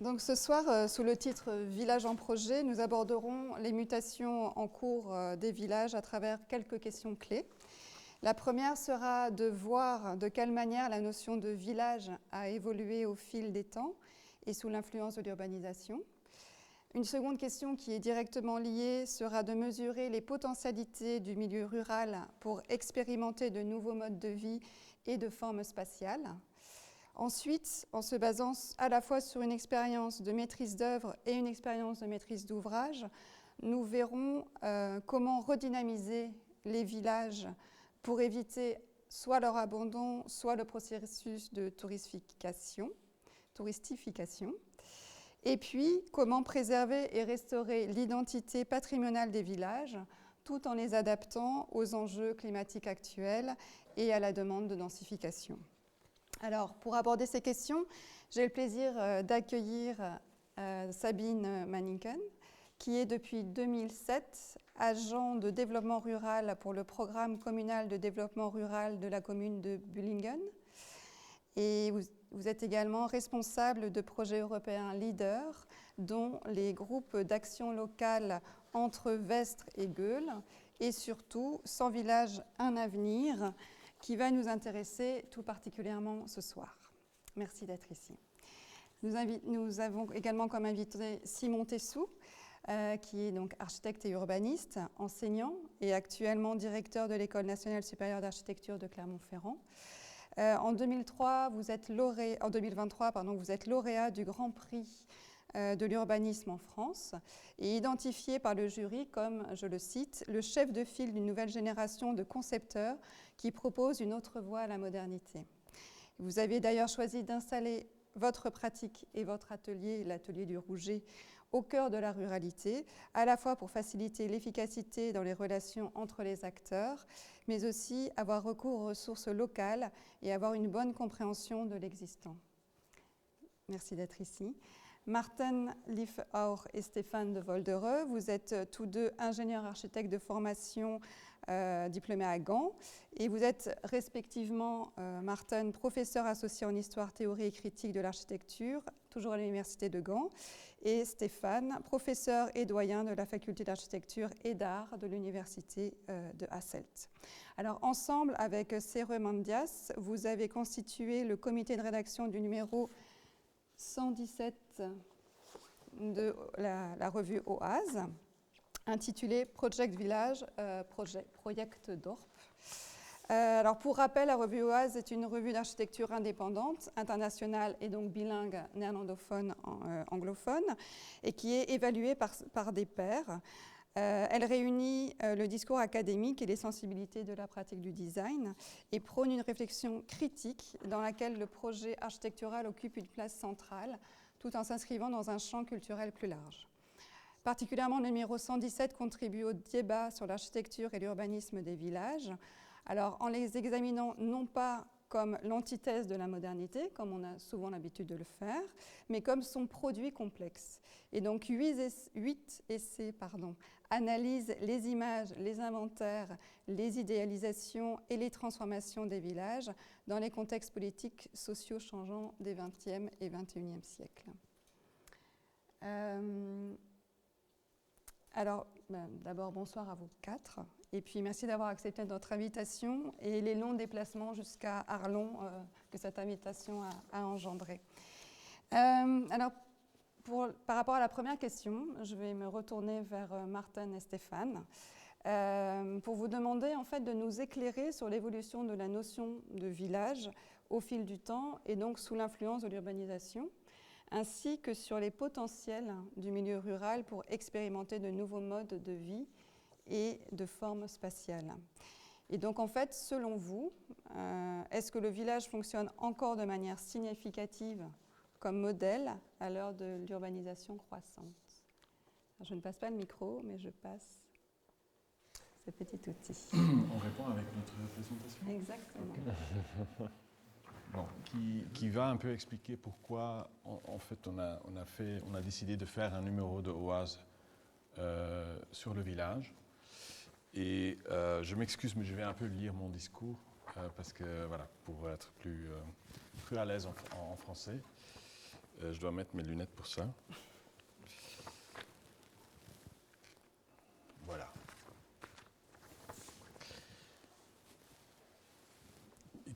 Donc ce soir, sous le titre « Village en projet », nous aborderons les mutations en cours des villages à travers quelques questions clés. La première sera de voir de quelle manière la notion de village a évolué au fil des temps et sous l'influence de l'urbanisation. Une seconde question qui est directement liée sera de mesurer les potentialités du milieu rural pour expérimenter de nouveaux modes de vie et de formes spatiales. Ensuite, en se basant à la fois sur une expérience de maîtrise d'œuvre et une expérience de maîtrise d'ouvrage, nous verrons comment redynamiser les villages pour éviter soit leur abandon, soit le processus de touristification. Et puis, comment préserver et restaurer l'identité patrimoniale des villages tout en les adaptant aux enjeux climatiques actuels et à la demande de densification. Alors, pour aborder ces questions, j'ai le plaisir d'accueillir Sabine Manniken, qui est depuis 2007 agent de développement rural pour le programme communal de développement rural de la commune de Bullingen. Et vous êtes également responsable de projets européens leaders, dont les groupes d'action locale entre Vestre et Gueule, et surtout 100 villages, un avenir, qui va nous intéresser tout particulièrement ce soir. Merci d'être ici. Nous avons également comme invité Simon Tessou, qui est donc architecte et urbaniste, enseignant et actuellement directeur de l'École nationale supérieure d'architecture de Clermont-Ferrand. En 2023, vous êtes lauréat du Grand Prix de l'urbanisme en France et identifié par le jury comme, je le cite, le chef de file d'une nouvelle génération de concepteurs qui propose une autre voie à la modernité. Vous avez d'ailleurs choisi d'installer votre pratique et votre atelier, l'atelier du Rouget, au cœur de la ruralité, à la fois pour faciliter l'efficacité dans les relations entre les acteurs, mais aussi avoir recours aux ressources locales et avoir une bonne compréhension de l'existant. Merci d'être ici. Marten Liefauer et Stéphane de Voldereux, vous êtes tous deux ingénieurs architectes de formation diplômés à Gand et vous êtes respectivement, Marten, professeur associé en histoire, théorie et critique de l'architecture, toujours à l'université de Gand, et Stéphane, professeur et doyen de la faculté d'architecture et d'art de l'université de Hasselt. Alors ensemble, avec Serre Mandias, vous avez constitué le comité de rédaction du numéro 117 de la revue OASE, intitulée Project Village, Project Dorp. Alors pour rappel, la revue OASE est une revue d'architecture indépendante, internationale et donc bilingue néerlandophone, anglophone, et qui est évaluée par des pairs. Elle réunit le discours académique et les sensibilités de la pratique du design et prône une réflexion critique dans laquelle le projet architectural occupe une place centrale tout en s'inscrivant dans un champ culturel plus large. Particulièrement, le numéro 117 contribue au débat sur l'architecture et l'urbanisme des villages. Alors, en les examinant non pas comme l'antithèse de la modernité, comme on a souvent l'habitude de le faire, mais comme son produit complexe. Et donc 8 essais analysent les images, les inventaires, les idéalisations et les transformations des villages dans les contextes politiques sociaux changeants des XXe et XXIe siècles. Alors, d'abord, bonsoir à vous quatre. Et puis, merci d'avoir accepté notre invitation et les longs déplacements jusqu'à Arlon que cette invitation a engendré. Alors, par rapport à la première question, je vais me retourner vers Marten et Stéphane pour vous demander en fait de nous éclairer sur l'évolution de la notion de village au fil du temps et donc sous l'influence de l'urbanisation, ainsi que sur les potentiels du milieu rural pour expérimenter de nouveaux modes de vie et de formes spatiales. Et donc, en fait, selon vous, est-ce que le village fonctionne encore de manière significative comme modèle à l'heure de l'urbanisation croissante? Alors, je ne passe pas le micro, mais je passe ce petit outil. On répond avec notre présentation? Exactement. Okay. Bon, qui va un peu expliquer pourquoi, en fait, on a décidé de faire un numéro de OASE sur le village. Et je m'excuse, mais je vais un peu lire mon discours parce que, voilà, pour être plus à l'aise en français. Je dois mettre mes lunettes pour ça. Voilà.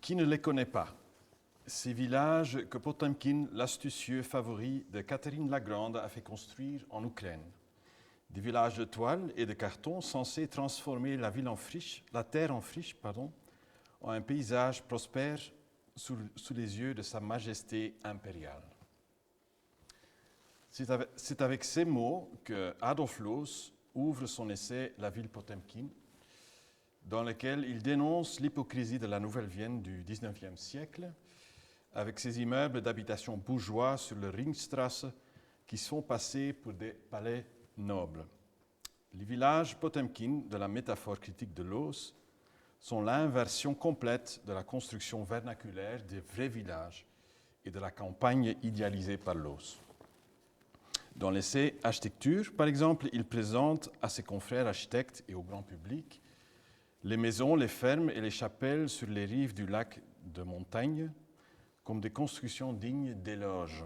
Qui ne les connaît pas? Ces villages que Potemkin, l'astucieux favori de Catherine la Grande, a fait construire en Ukraine. Des villages de toile et de carton censés transformer la terre en friche, en un paysage prospère sous les yeux de Sa Majesté impériale. C'est avec ces mots que Adolf Loos ouvre son essai La ville Potemkin, dans lequel il dénonce l'hypocrisie de la Nouvelle-Vienne du XIXe siècle, avec ses immeubles d'habitation bourgeois sur le Ringstrasse qui sont passés pour des palais nobles. Les villages Potemkin de la métaphore critique de Loos sont l'inversion complète de la construction vernaculaire des vrais villages et de la campagne idéalisée par Loos. Dans l'essai Architecture, par exemple, il présente à ses confrères architectes et au grand public les maisons, les fermes et les chapelles sur les rives du lac de Montagne comme des constructions dignes d'éloge,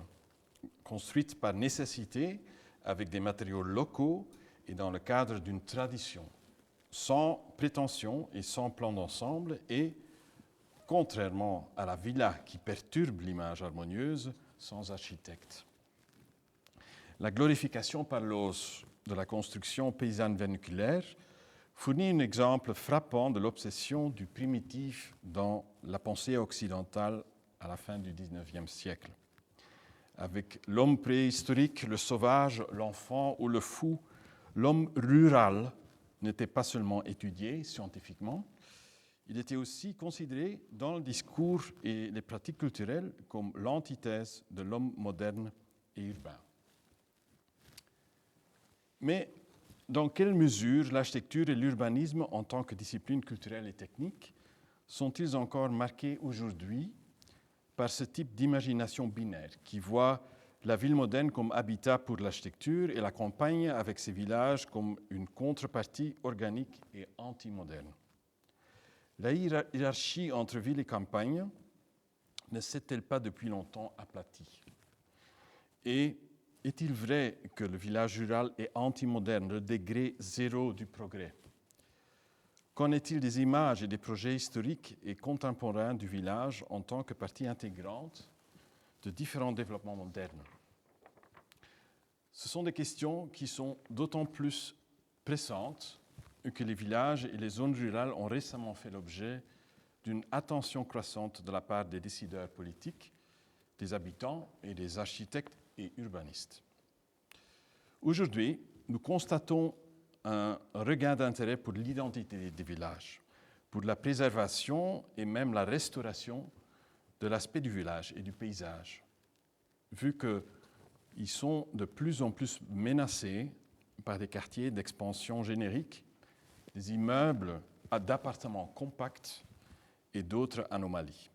construites par nécessité avec des matériaux locaux et dans le cadre d'une tradition, sans prétention et sans plan d'ensemble et, contrairement à la villa qui perturbe l'image harmonieuse, sans architecte. La glorification par Loos de la construction paysanne verniculaire fournit un exemple frappant de l'obsession du primitif dans la pensée occidentale à la fin du XIXe siècle. Avec l'homme préhistorique, le sauvage, l'enfant ou le fou, l'homme rural n'était pas seulement étudié scientifiquement, il était aussi considéré dans le discours et les pratiques culturelles comme l'antithèse de l'homme moderne et urbain. Mais dans quelle mesure l'architecture et l'urbanisme en tant que discipline culturelle et technique sont-ils encore marqués aujourd'hui par ce type d'imagination binaire qui voit la ville moderne comme habitat pour l'architecture et la campagne avec ses villages comme une contrepartie organique et anti-moderne? La hiérarchie entre ville et campagne ne s'est-elle pas depuis longtemps aplatie? Et est-il vrai que le village rural est anti-moderne, le degré zéro du progrès? Qu'en est-il des images et des projets historiques et contemporains du village en tant que partie intégrante de différents développements modernes? Ce sont des questions qui sont d'autant plus pressantes que les villages et les zones rurales ont récemment fait l'objet d'une attention croissante de la part des décideurs politiques, des habitants et des architectes et urbanistes. Aujourd'hui, nous constatons un regain d'intérêt pour l'identité des villages, pour la préservation et même la restauration de l'aspect du village et du paysage, vu qu'ils sont de plus en plus menacés par des quartiers d'expansion générique, des immeubles d'appartements compacts et d'autres anomalies.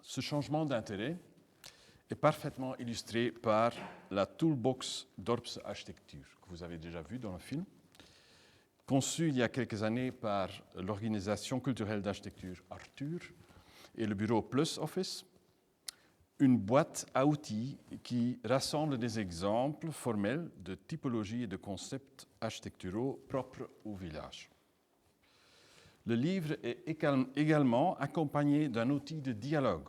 Ce changement d'intérêt est parfaitement illustré par la Toolbox Dorpsarchitectuur, que vous avez déjà vu dans le film, conçue il y a quelques années par l'organisation culturelle d'architecture Arthur et le bureau Plus Office, une boîte à outils qui rassemble des exemples formels de typologies et de concepts architecturaux propres au village. Le livre est également accompagné d'un outil de dialogue,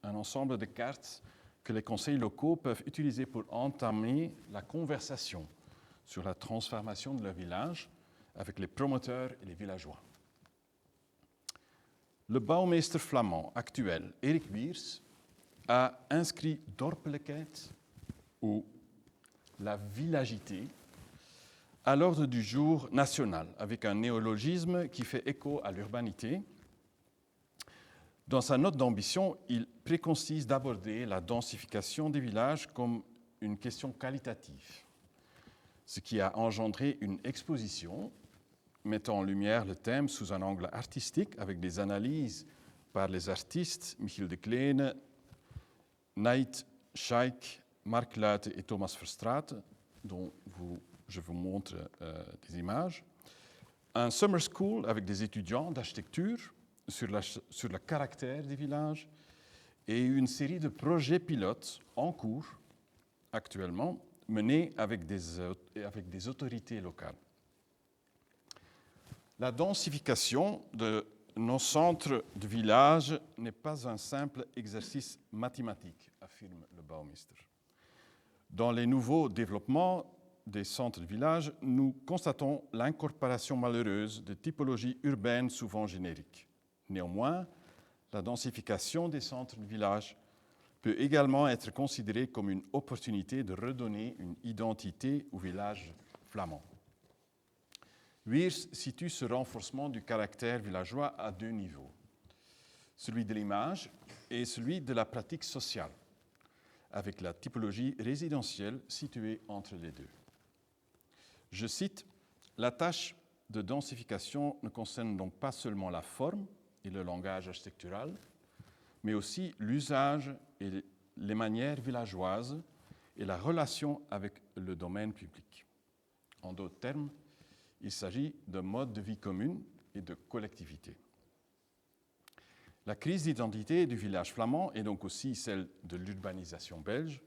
un ensemble de cartes que les conseils locaux peuvent utiliser pour entamer la conversation sur la transformation de leur village avec les promoteurs et les villageois. Le bouwmeester flamand actuel, Erik Wiers, a inscrit Dorpelijkheid, ou la villagité, à l'ordre du jour national, avec un néologisme qui fait écho à l'urbanité. Dans sa note d'ambition, il préconise d'aborder la densification des villages comme une question qualitative, ce qui a engendré une exposition mettant en lumière le thème sous un angle artistique avec des analyses par les artistes Michiel de Kleene, Nait Scheik, Mark Luijten et Thomas Verstraeten, dont je vous montre des images. Un summer school avec des étudiants d'architecture sur le caractère des villages et une série de projets pilotes en cours actuellement menés avec des autorités locales. La densification de nos centres de village n'est pas un simple exercice mathématique, affirme le Baumeister. Dans les nouveaux développements des centres de village, nous constatons l'incorporation malheureuse de typologies urbaines souvent génériques. Néanmoins, la densification des centres de village peut également être considérée comme une opportunité de redonner une identité au village flamand. Wiers situe ce renforcement du caractère villageois à deux niveaux, celui de l'image et celui de la pratique sociale, avec la typologie résidentielle située entre les deux. Je cite, « La tâche de densification ne concerne donc pas seulement la forme et le langage architectural, mais aussi l'usage et les manières villageoises et la relation avec le domaine public. En d'autres termes, il s'agit d'un mode de vie commune et de collectivité. La crise d'identité du village flamand, et donc aussi celle de l'urbanisation belge,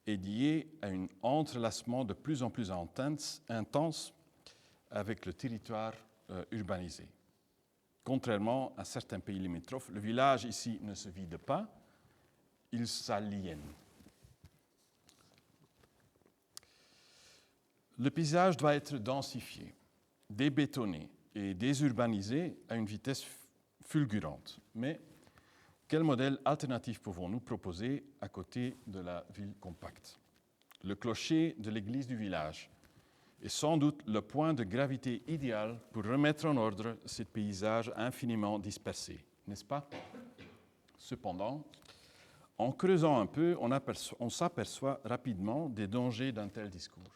est liée à un entrelacement de plus en plus intense avec le territoire urbanisé. Contrairement à certains pays limitrophes, le village ici ne se vide pas, il s'aliène. Le paysage doit être densifié, débétonné et désurbanisé à une vitesse fulgurante. Mais quel modèle alternatif pouvons-nous proposer à côté de la ville compacte? Le clocher de l'église du village est sans doute le point de gravité idéal pour remettre en ordre ce paysage infiniment dispersé, n'est-ce pas? Cependant, en creusant un peu, on s'aperçoit rapidement des dangers d'un tel discours.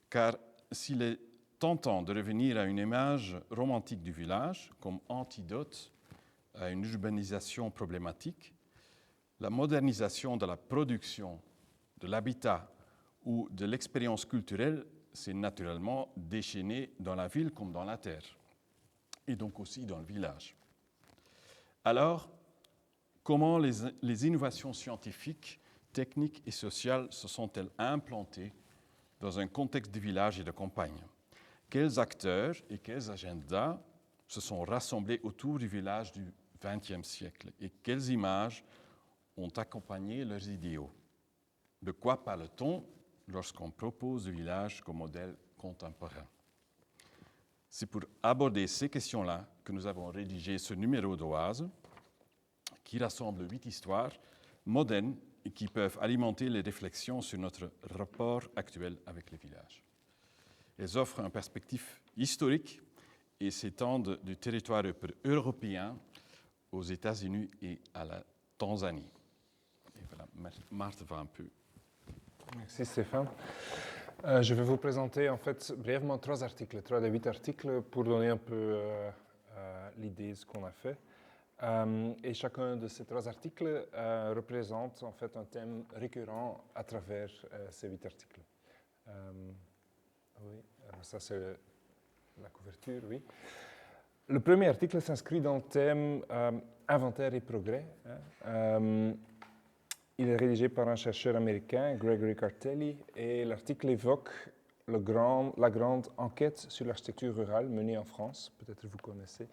Car s'il est tentant de revenir à une image romantique du village comme antidote à une urbanisation problématique, la modernisation de la production, de l'habitat ou de l'expérience culturelle s'est naturellement déchaînée dans la ville comme dans la terre, et donc aussi dans le village. Alors, comment les innovations scientifiques, techniques et sociales se sont-elles implantées dans un contexte de village et de campagne? Quels acteurs et quels agendas se sont rassemblés autour du village du XXe siècle et quelles images ont accompagné leurs idéaux? De quoi parle-t-on lorsqu'on propose le village comme modèle contemporain? C'est pour aborder ces questions-là que nous avons rédigé ce numéro d'Oase qui rassemble 8 histoires modernes et qui peuvent alimenter les réflexions sur notre rapport actuel avec les villages. Elles offrent une perspective historique et s'étendent du territoire européen aux États-Unis et à la Tanzanie. Et voilà, Marthe va un peu. Merci Stéphane. Je vais vous présenter en fait brièvement 3 des 8 articles pour donner un peu l'idée de ce qu'on a fait. Et chacun de ces 3 articles représente en fait un thème récurrent à travers ces 8 articles. Oui, alors ça c'est la couverture, oui. Le premier article s'inscrit dans le thème inventaire et progrès. Il est rédigé par un chercheur américain, Gregory Cartelli, et l'article évoque la grande enquête sur l'architecture rurale menée en France, peut-être vous connaissez,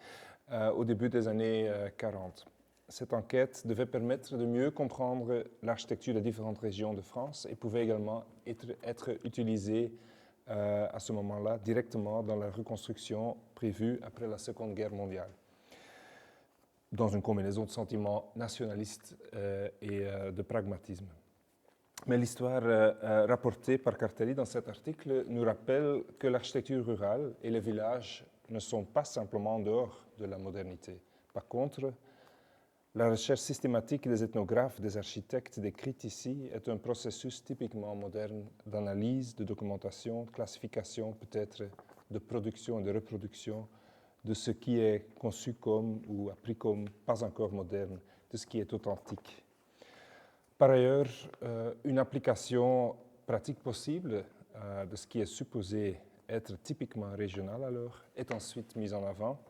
au début des années 40. Cette enquête devait permettre de mieux comprendre l'architecture des différentes régions de France et pouvait également être utilisée à ce moment-là directement dans la reconstruction prévue après la Seconde Guerre mondiale, dans une combinaison de sentiments nationalistes et de pragmatisme. Mais l'histoire rapportée par Cartelli dans cet article nous rappelle que l'architecture rurale et les villages ne sont pas simplement en dehors de la modernité. Par contre, la recherche systématique des ethnographes, des architectes décrite ici est un processus typiquement moderne d'analyse, de documentation, de classification, peut-être de production et de reproduction de ce qui est conçu comme ou appris comme pas encore moderne, de ce qui est authentique. Par ailleurs, une application pratique possible de ce qui est supposé être typiquement régional alors est ensuite mise en avant,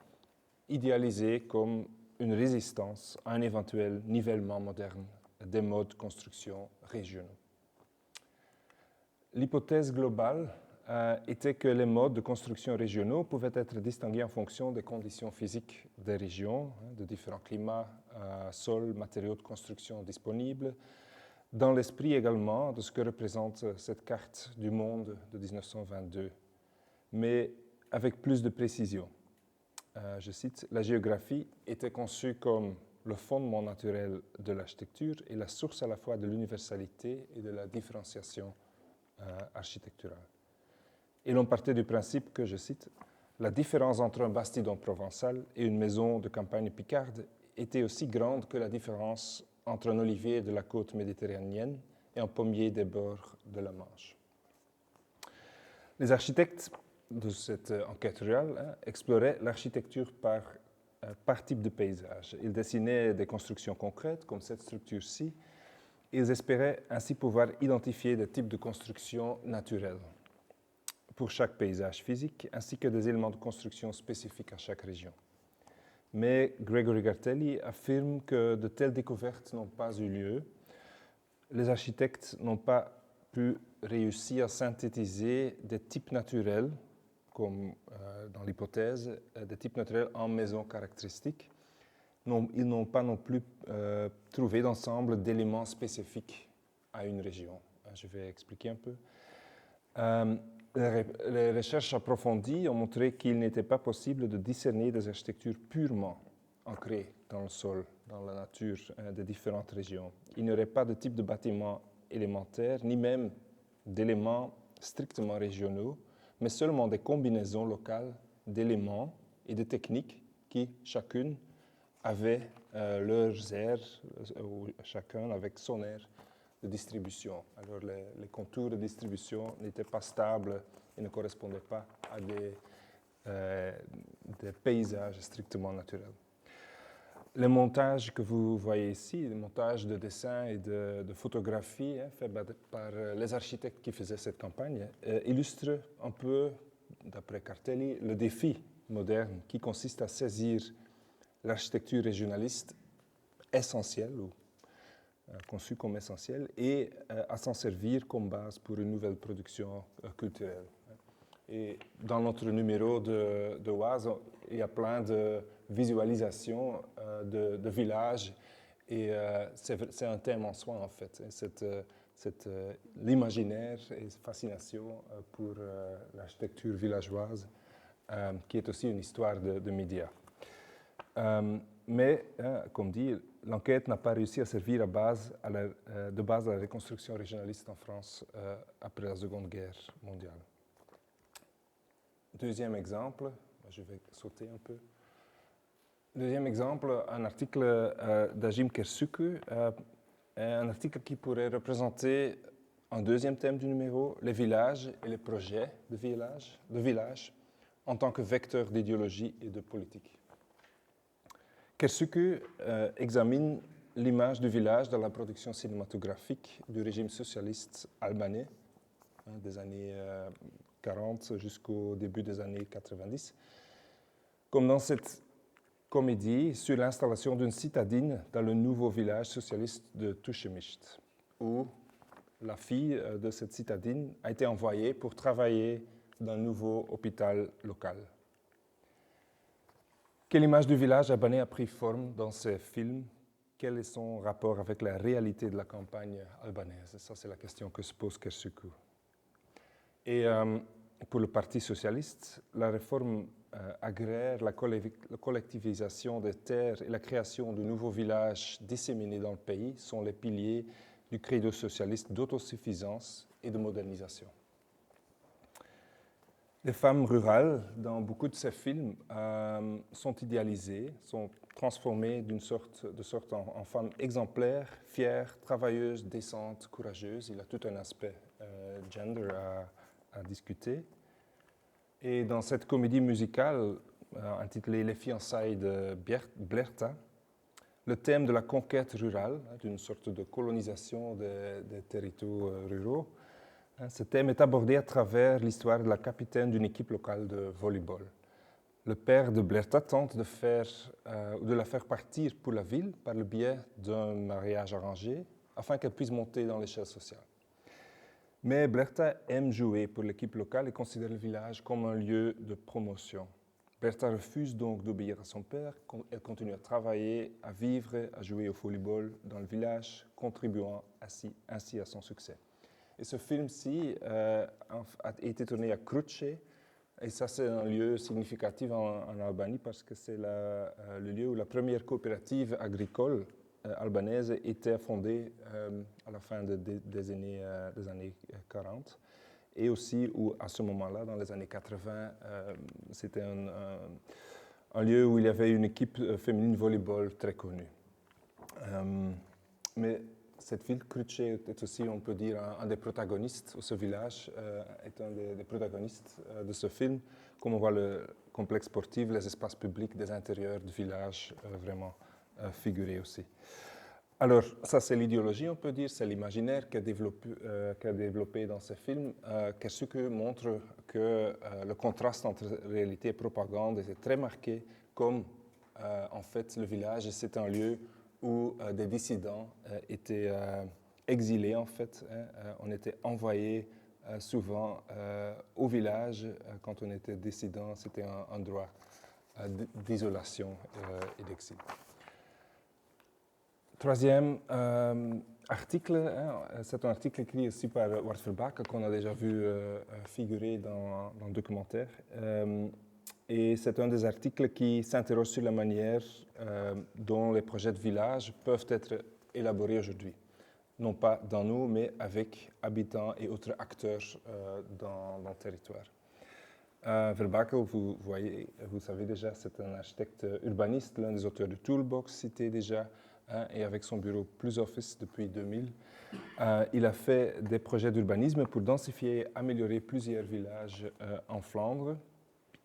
idéalisée comme une résistance à un éventuel nivellement moderne des modes de construction régionaux. L'hypothèse globale était que les modes de construction régionaux pouvaient être distingués en fonction des conditions physiques des régions, de différents climats, sols, matériaux de construction disponibles, dans l'esprit également de ce que représente cette carte du monde de 1922, mais avec plus de précision. Je cite, « La géographie était conçue comme le fondement naturel de l'architecture et la source à la fois de l'universalité et de la différenciation architecturale. » Et l'on partait du principe que, je cite, « La différence entre un bastidon provençal et une maison de campagne picarde était aussi grande que la différence entre un olivier de la côte méditerranéenne et un pommier des bords de la Manche. » Les architectes de cette enquête rurale exploraient l'architecture par type de paysage. Ils dessinaient des constructions concrètes, comme cette structure-ci. Ils espéraient ainsi pouvoir identifier des types de constructions naturelles pour chaque paysage physique, ainsi que des éléments de construction spécifiques à chaque région. Mais Gregory Gartelli affirme que de telles découvertes n'ont pas eu lieu. Les architectes n'ont pas pu réussir à synthétiser des types naturels, comme dans l'hypothèse, des types naturels en maisons caractéristiques. Ils n'ont pas non plus trouvé d'ensemble d'éléments spécifiques à une région. Je vais expliquer un peu. Les recherches approfondies ont montré qu'il n'était pas possible de discerner des architectures purement ancrées dans le sol, dans la nature des différentes régions. Il n'y aurait pas de type de bâtiment élémentaire, ni même d'éléments strictement régionaux, mais seulement des combinaisons locales d'éléments et de techniques qui, chacune, avaient leurs aires, ou chacun avec son aire de distribution. Alors les contours de distribution n'étaient pas stables et ne correspondaient pas à des paysages strictement naturels. Les montages que vous voyez ici, les montages de dessins et de photographies faits par les architectes qui faisaient cette campagne, illustrent un peu, d'après Gartelli, le défi moderne qui consiste à saisir l'architecture régionaliste essentielle ou conçue comme essentielle et à s'en servir comme base pour une nouvelle production culturelle. Et dans notre numéro de Oise, il y a plein de visualisations de villages et c'est un thème en soi en fait, l'imaginaire et cette fascination pour l'architecture villageoise qui est aussi une histoire de médias. Mais, comme dit, l'enquête n'a pas réussi à servir de base à la reconstruction régionaliste en France après la Seconde Guerre mondiale. Deuxième exemple, je vais sauter un peu. Deuxième exemple, un article d'Ajim Kersuku, un article qui pourrait représenter un deuxième thème du numéro, les villages et les projets de village en tant que vecteur d'idéologie et de politique. Kersuku examine l'image du village dans la production cinématographique du régime socialiste albanais des années 40 jusqu'au début des années 90, comme dans cette comédie sur l'installation d'une citadine dans le nouveau village socialiste de Tushemicht, où la fille de cette citadine a été envoyée pour travailler dans le nouveau hôpital local. Quelle image du village albanais a pris forme dans ces films? Quel est son rapport avec la réalité de la campagne albanaise? Ça, c'est la question que se pose Kersuku. Et pour le Parti socialiste, la réforme agraire, la collectivisation des terres et la création de nouveaux villages disséminés dans le pays sont les piliers du credo socialiste d'autosuffisance et de modernisation. Les femmes rurales, dans beaucoup de ces films, sont idéalisées, sont transformées de sorte en femmes exemplaires, fières, travailleuses, décentes, courageuses. Il y a tout un aspect gender à discuter. Et dans cette comédie musicale intitulée « Les fiançailles de Blerta », le thème de la conquête rurale, d'une sorte de colonisation des territoires ruraux, ce thème est abordé à travers l'histoire de la capitaine d'une équipe locale de volleyball. Le père de Bertha tente de la faire partir pour la ville par le biais d'un mariage arrangé afin qu'elle puisse monter dans l'échelle sociale. Mais Bertha aime jouer pour l'équipe locale et considère le village comme un lieu de promotion. Bertha refuse donc d'obéir à son père. Elle continue à travailler, à vivre, à jouer au volleyball dans le village, contribuant ainsi à son succès. Et ce film-ci a été tourné à Kruče, et ça c'est un lieu significatif en Albanie parce que c'est le lieu où la première coopérative agricole albanaise était fondée à la fin des années 40. Et aussi où, à ce moment-là, dans les années 80, c'était un lieu où il y avait une équipe féminine volleyball très connue. Mais cette ville, Kruče, est aussi, on peut dire, un des protagonistes, ou ce village est un des protagonistes de ce film. Comme on voit le complexe sportif, les espaces publics des intérieurs du village vraiment figurés aussi. Alors, ça c'est l'idéologie, on peut dire, c'est l'imaginaire qu'a développé dans ce film, qui montre que le contraste entre réalité et propagande était très marqué, comme en fait le village, c'est un lieu où des dissidents étaient exilés en fait. On était envoyé souvent au village quand on était dissident, c'était un droit d'isolation et d'exil. Troisième article, c'est un article écrit aussi par Wart Verbake qu'on a déjà vu figurer dans le documentaire. Et c'est un des articles qui s'interroge sur la manière dont les projets de village peuvent être élaborés aujourd'hui. Non pas dans nous, mais avec habitants et autres acteurs dans le territoire. Verbake, vous savez déjà, c'est un architecte urbaniste, l'un des auteurs de Toolbox, cité déjà, et avec son bureau Plus Office depuis 2000. Il a fait des projets d'urbanisme pour densifier et améliorer plusieurs villages en Flandre,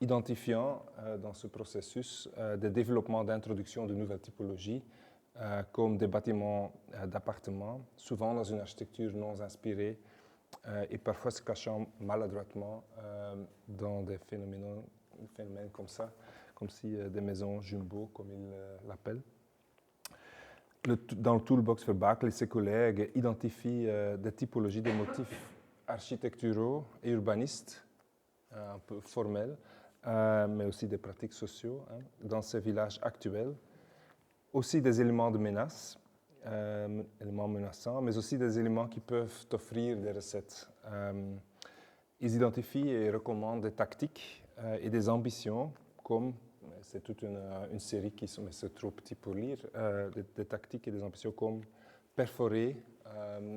identifiant dans ce processus des développements d'introduction de nouvelles typologies, comme des bâtiments d'appartements, souvent dans une architecture non inspirée et parfois se cachant maladroitement dans des phénomènes comme ça, comme si des maisons jumbo, comme ils l'appellent. Dans le Toolbox Verbake, et ses collègues identifient des typologies de motifs architecturaux et urbanistes, un peu formels, mais aussi des pratiques sociaux dans ces villages actuels. Aussi des éléments de menace, éléments menaçants, mais aussi des éléments qui peuvent offrir des recettes. Ils identifient et recommandent des tactiques et des ambitions, comme, c'est toute une série qui sont, mais c'est trop petit pour lire, des tactiques et des ambitions comme perforer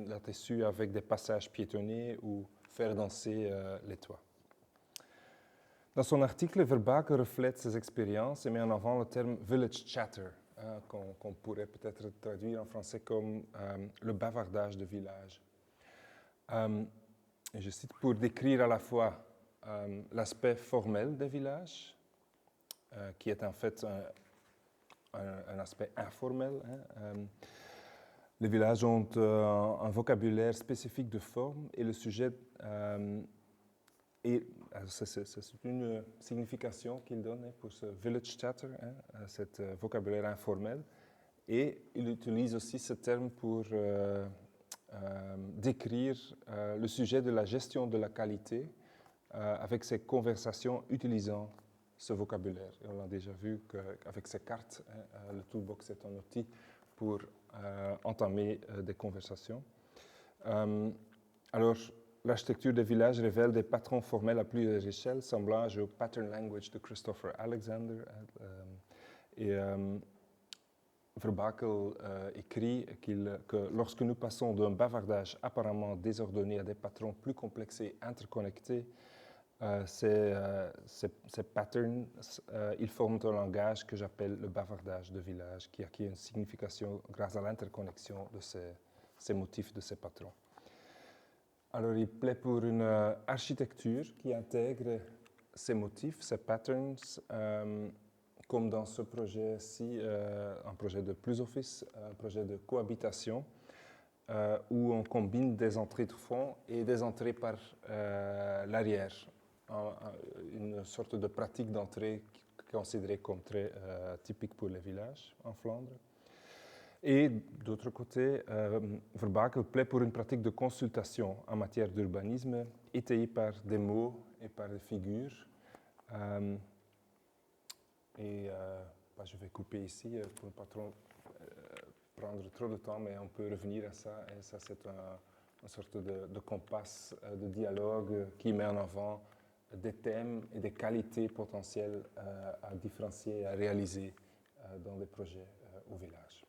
la tissu avec des passages piétonnés ou faire danser les toits. Dans son article, Verbake reflète ses expériences et met en avant le terme « village chatter », qu'on pourrait peut-être traduire en français comme le bavardage de village. Et je cite, pour décrire à la fois l'aspect formel des villages, qui est en fait un aspect informel. Les villages ont un vocabulaire spécifique de forme et le sujet et c'est une signification qu'il donne pour ce village chatter, cet vocabulaire informel. Et il utilise aussi ce terme pour décrire le sujet de la gestion de la qualité avec ses conversations utilisant ce vocabulaire. Et on a déjà vu qu'avec ces cartes, le Toolbox est un outil pour entamer des conversations. Alors, l'architecture des villages révèle des patrons formels à plusieurs échelles, semblables au pattern language de Christopher Alexander. Et Verbake écrit que lorsque nous passons d'un bavardage apparemment désordonné à des patrons plus complexes et interconnectés, ces patterns, ils forment un langage que j'appelle le bavardage de village, qui acquiert une signification grâce à l'interconnexion de ces motifs, de ces patrons. Alors, il plaît pour une architecture qui intègre ces motifs, ces patterns, comme dans ce projet-ci, un projet de Plus Office, un projet de cohabitation, où on combine des entrées de fond et des entrées par l'arrière. Une sorte de pratique d'entrée considéré comme très typique pour les villages en Flandre. Et d'autre côté, Verbakel plaît pour une pratique de consultation en matière d'urbanisme, étayée par des mots et par des figures. Je vais couper ici pour ne pas trop prendre trop de temps, mais on peut revenir à ça. Et ça, c'est une sorte de compas de dialogue qui met en avant des thèmes et des qualités potentielles à différencier et à réaliser dans des projets au village.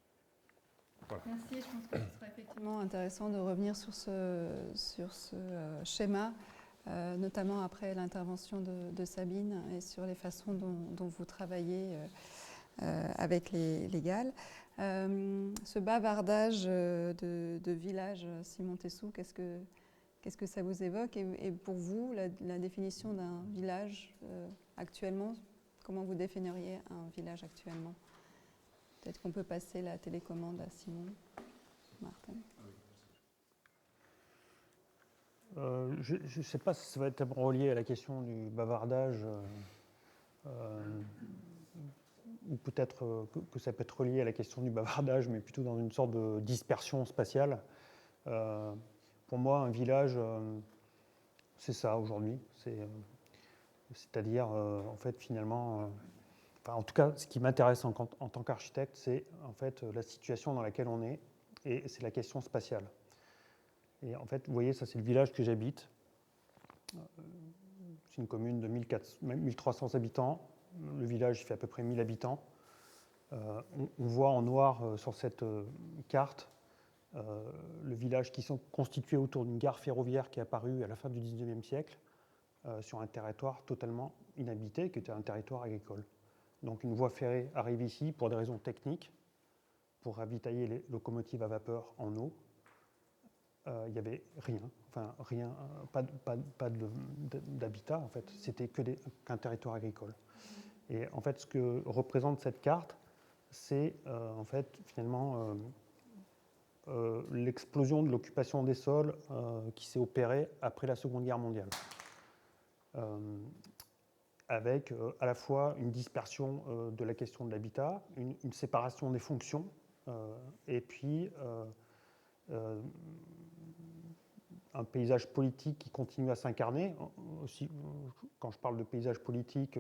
Voilà. Merci, je pense que ce sera effectivement intéressant de revenir sur ce schéma, notamment après l'intervention de Sabine et sur les façons dont vous travaillez avec les Galles. Ce bavardage de village, Simon Tessou, qu'est-ce que ça vous évoque et pour vous, la définition d'un village actuellement, comment vous définiriez un village actuellement? Peut-être qu'on peut passer la télécommande à Simon. Martin. Je ne sais pas si ça va être relié à la question du bavardage, ou peut-être que ça peut être relié à la question du bavardage, mais plutôt dans une sorte de dispersion spatiale. Pour moi, un village, c'est ça aujourd'hui. C'est-à-dire, en fait, finalement... en tout cas, ce qui m'intéresse en tant qu'architecte, c'est en fait la situation dans laquelle on est, et c'est la question spatiale. Et en fait, vous voyez, ça c'est le village que j'habite. C'est une commune de 1300 habitants. Le village fait à peu près 1000 habitants. On voit en noir sur cette carte le village qui sont constitués autour d'une gare ferroviaire qui est apparue à la fin du 19e siècle sur un territoire totalement inhabité, qui était un territoire agricole. Donc une voie ferrée arrive ici pour des raisons techniques, pour ravitailler les locomotives à vapeur en eau. Il n'y avait rien, pas d'habitat en fait, c'était qu'un territoire agricole. Et en fait, ce que représente cette carte, c'est en fait finalement l'explosion de l'occupation des sols qui s'est opérée après la Seconde Guerre mondiale. Avec à la fois une dispersion de la question de l'habitat, une séparation des fonctions, et puis un paysage politique qui continue à s'incarner. Aussi, quand je parle de paysage politique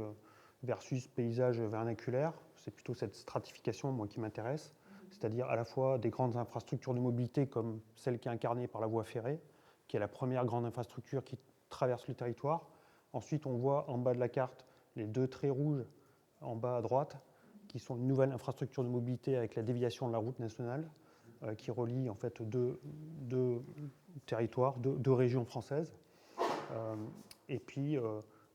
versus paysage vernaculaire, c'est plutôt cette stratification, moi, qui m'intéresse, c'est-à-dire à la fois des grandes infrastructures de mobilité comme celle qui est incarnée par la voie ferrée, qui est la première grande infrastructure qui traverse le territoire. Ensuite, on voit en bas de la carte les deux traits rouges en bas à droite, qui sont une nouvelle infrastructure de mobilité avec la déviation de la route nationale, qui relie en fait deux territoires, deux régions françaises. Et puis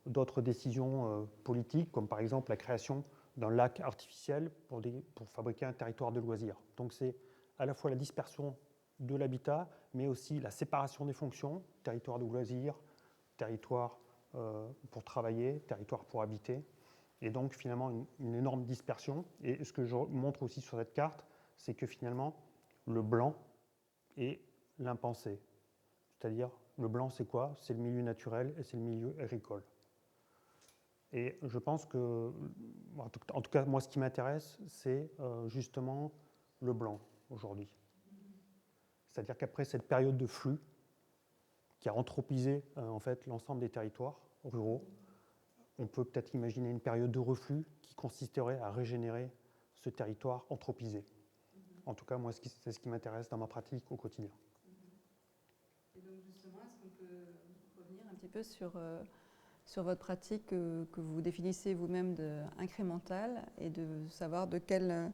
d'autres décisions politiques, comme par exemple la création d'un lac artificiel pour fabriquer un territoire de loisirs. Donc c'est à la fois la dispersion de l'habitat, mais aussi la séparation des fonctions, territoire de loisirs, territoire pour travailler, territoire pour habiter, et donc finalement une énorme dispersion. Et ce que je montre aussi sur cette carte, c'est que finalement le blanc est l'impensé. C'est-à-dire, le blanc c'est quoi? C'est le milieu naturel et c'est le milieu agricole. Et je pense que, en tout cas moi ce qui m'intéresse, c'est justement le blanc aujourd'hui. C'est-à-dire qu'après cette période de flux, qui a anthropisé en fait l'ensemble des territoires ruraux, on peut peut-être imaginer une période de reflux qui consisterait à régénérer ce territoire anthropisé. En tout cas, moi, c'est ce qui m'intéresse dans ma pratique au quotidien. Et donc justement, est-ce qu'on peut revenir un petit peu sur votre pratique que vous définissez vous-même d'incrémentale et de savoir de quelle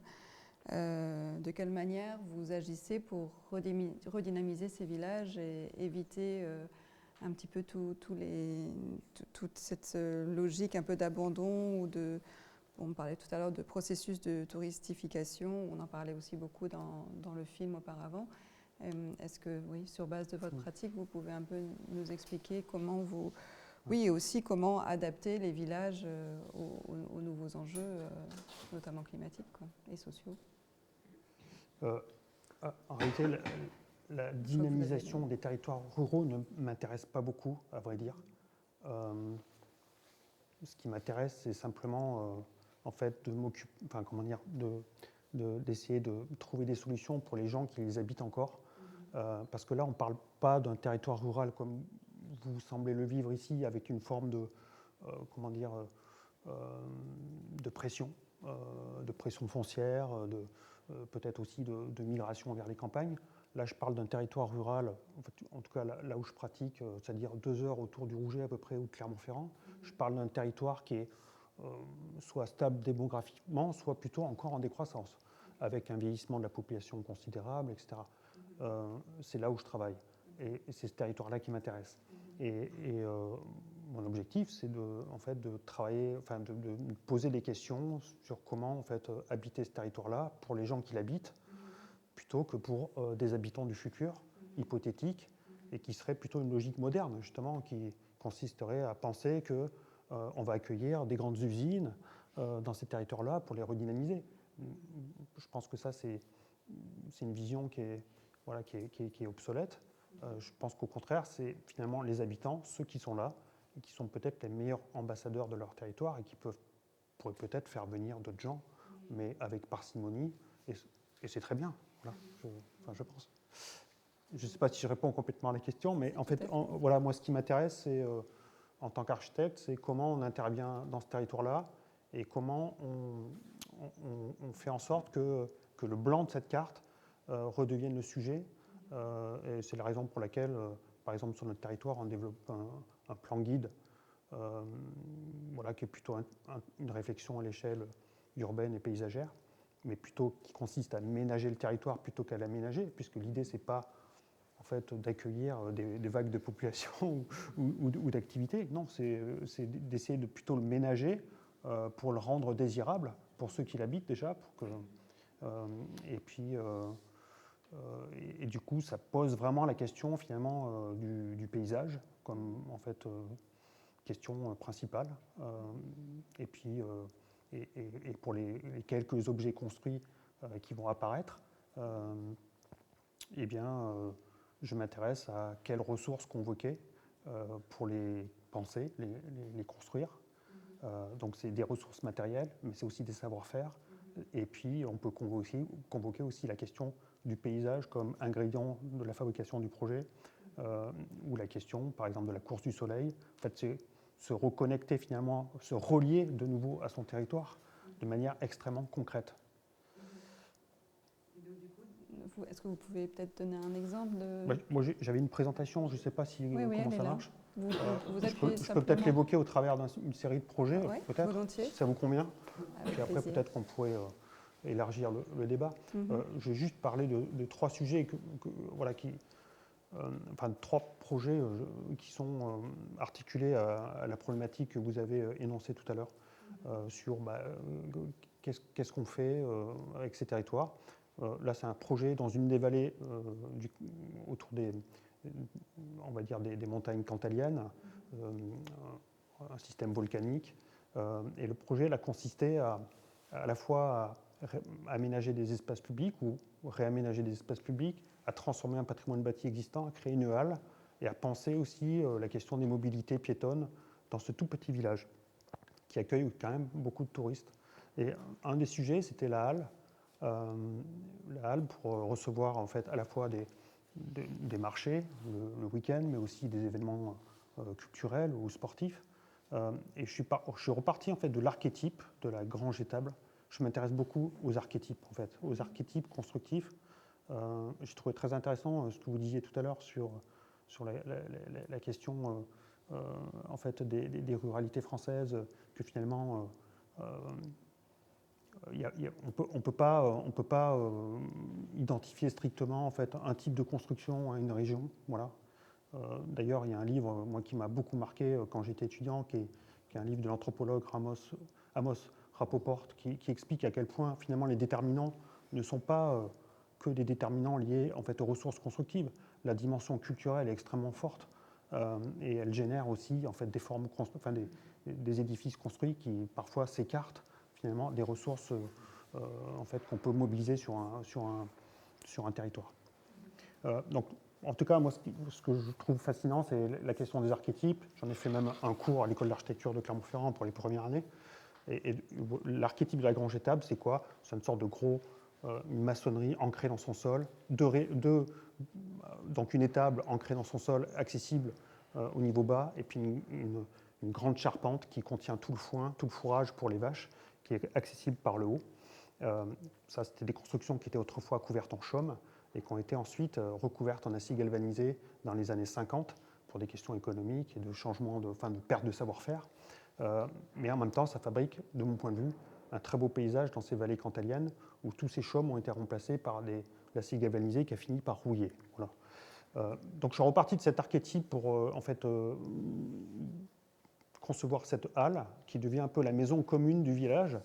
manière vous agissez pour redynamiser ces villages et éviter un petit peu toute cette logique un peu d'abandon ou on parlait tout à l'heure de processus de touristification, on en parlait aussi beaucoup dans le film auparavant. Est-ce que, oui, sur base de votre pratique, vous pouvez un peu nous expliquer comment et aussi comment adapter les villages aux nouveaux enjeux, notamment climatiques et sociaux? En réalité, la dynamisation des territoires ruraux ne m'intéresse pas beaucoup, à vrai dire. Ce qui m'intéresse, c'est simplement en fait, d'essayer de trouver des solutions pour les gens qui les habitent encore. Parce que là, on ne parle pas d'un territoire rural comme vous semblez le vivre ici, avec une forme de pression foncière, peut-être aussi de migration vers les campagnes. Là, je parle d'un territoire rural, en tout cas là où je pratique, c'est-à-dire 2 heures autour du Rouget à peu près, ou de Clermont-Ferrand. Je parle d'un territoire qui est soit stable démographiquement, soit plutôt encore en décroissance, avec un vieillissement de la population considérable, etc. C'est là où je travaille. Et c'est ce territoire-là qui m'intéresse. Et mon objectif, c'est de travailler, de poser des questions sur comment habiter ce territoire-là pour les gens qui l'habitent, plutôt que pour des habitants du futur, hypothétiques, et qui serait plutôt une logique moderne, justement, qui consisterait à penser qu'on va accueillir des grandes usines dans ces territoires-là pour les redynamiser. Je pense que ça, c'est une vision qui est obsolète. Je pense qu'au contraire, c'est finalement les habitants, ceux qui sont là, et qui sont peut-être les meilleurs ambassadeurs de leur territoire et qui pourraient peut-être faire venir d'autres gens, mais avec parcimonie, et c'est très bien. Voilà, je pense. Je ne sais pas si je réponds complètement à la question, mais en fait, moi, ce qui m'intéresse, c'est, en tant qu'architecte, c'est comment on intervient dans ce territoire-là et comment on fait en sorte que le blanc de cette carte redevienne le sujet. Et c'est la raison pour laquelle, par exemple, sur notre territoire, on développe un plan guide qui est plutôt une réflexion à l'échelle urbaine et paysagère, mais plutôt qui consiste à ménager le territoire plutôt qu'à l'aménager, puisque l'idée, c'est pas en fait d'accueillir des vagues de population ou d'activités. Non, c'est d'essayer de plutôt le ménager pour le rendre désirable pour ceux qui l'habitent déjà, et du coup, ça pose vraiment la question finalement du paysage comme en fait question principale. Et puis et pour les quelques objets construits qui vont apparaître, je m'intéresse à quelles ressources convoquer pour les penser, les construire. Donc c'est des ressources matérielles, mais c'est aussi des savoir-faire. Et puis on peut convoquer aussi la question du paysage comme ingrédient de la fabrication du projet, ou la question, par exemple, de la course du soleil. En fait, c'est se reconnecter finalement, se relier de nouveau à son territoire de manière extrêmement concrète. Est-ce que vous pouvez peut-être donner un exemple de... Moi, j'avais une présentation, je ne sais pas comment ça marche. Je peux peut-être l'évoquer au travers d'une série de projets, peut-être, volontiers. si ça vous convient. Avec Puis après, plaisir. peut-être qu'on pourrait élargir le débat. Je vais juste parler de 3 sujets, de 3 projets qui sont articulés à la problématique que vous avez énoncée tout à l'heure, sur qu'est-ce qu'on fait avec ces territoires. Là, c'est un projet dans une des vallées autour des montagnes cantaliennes, un système volcanique. Et le projet a consisté à la fois à aménager des espaces publics ou réaménager des espaces publics, à transformer un patrimoine bâti existant, à créer une halle et à penser aussi la question des mobilités piétonnes dans ce tout petit village qui accueille quand même beaucoup de touristes. Et un des sujets, c'était la halle pour recevoir en fait à la fois des marchés le week-end, mais aussi des événements culturels ou sportifs. Et je suis reparti en fait de l'archétype de la grange étable. Je m'intéresse beaucoup aux archétypes en fait, aux archétypes constructifs. J'ai trouvé très intéressant ce que vous disiez tout à l'heure sur la question en fait des ruralités françaises, que finalement on peut pas identifier strictement en fait un type de construction à une région. Voilà. D'ailleurs, il y a un livre moi qui m'a beaucoup marqué quand j'étais étudiant, qui est un livre de l'anthropologue Amos Rapoport, qui explique à quel point finalement les déterminants ne sont pas que des déterminants liés en fait aux ressources constructives. La dimension culturelle est extrêmement forte et elle génère aussi en fait des formes, des édifices construits qui parfois s'écartent finalement des ressources en fait qu'on peut mobiliser sur un territoire. Donc en tout cas, moi, ce que je trouve fascinant, c'est la question des archétypes. J'en ai fait même un cours à l'école d'architecture de Clermont-Ferrand pour les premières années. Et l'archétype de la grange étable, c'est quoi? C'est une sorte de une maçonnerie ancrée dans son sol, donc une étable ancrée dans son sol, accessible au niveau bas, et puis une grande charpente qui contient tout le foin, tout le fourrage pour les vaches, qui est accessible par le haut. Ça, c'était des constructions qui étaient autrefois couvertes en chaume et qui ont été ensuite recouvertes en acier galvanisé dans les années 50 pour des questions économiques et de changement, de perte de savoir-faire. Mais en même temps, ça fabrique, de mon point de vue, un très beau paysage dans ces vallées cantaliennes où tous ces chaumes ont été remplacés par l'acier galvanisé qui a fini par rouiller. Voilà. Donc je suis reparti de cet archétype pour concevoir cette halle qui devient un peu la maison commune du village,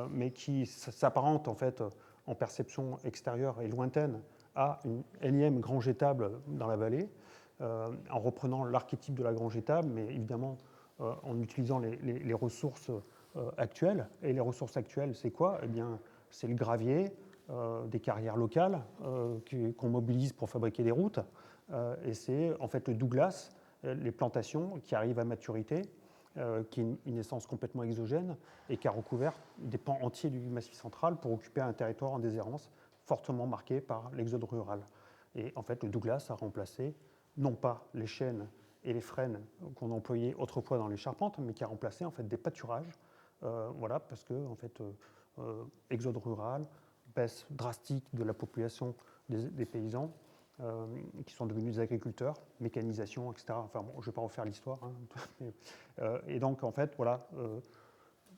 mais qui s'apparente en fait en perception extérieure et lointaine à une énième grange étable dans la vallée, en reprenant l'archétype de la grange étable, mais évidemment en utilisant les ressources actuelles. Et les ressources actuelles, c'est quoi? Eh bien, c'est le gravier, des carrières locales qu'on mobilise pour fabriquer des routes, et c'est en fait le Douglas, les plantations qui arrivent à maturité, qui est une essence complètement exogène et qui a recouvert des pans entiers du Massif central pour occuper un territoire en déshérence fortement marqué par l'exode rural. Et en fait, le Douglas a remplacé non pas les chênes et les frênes qu'on employait autrefois dans les charpentes, mais qui a remplacé en fait des pâturages, voilà, parce que en fait, exode rural, baisse drastique de la population des paysans, qui sont devenus des agriculteurs, mécanisation, etc. Enfin bon, je ne vais pas refaire l'histoire. Hein, et donc, en fait, voilà.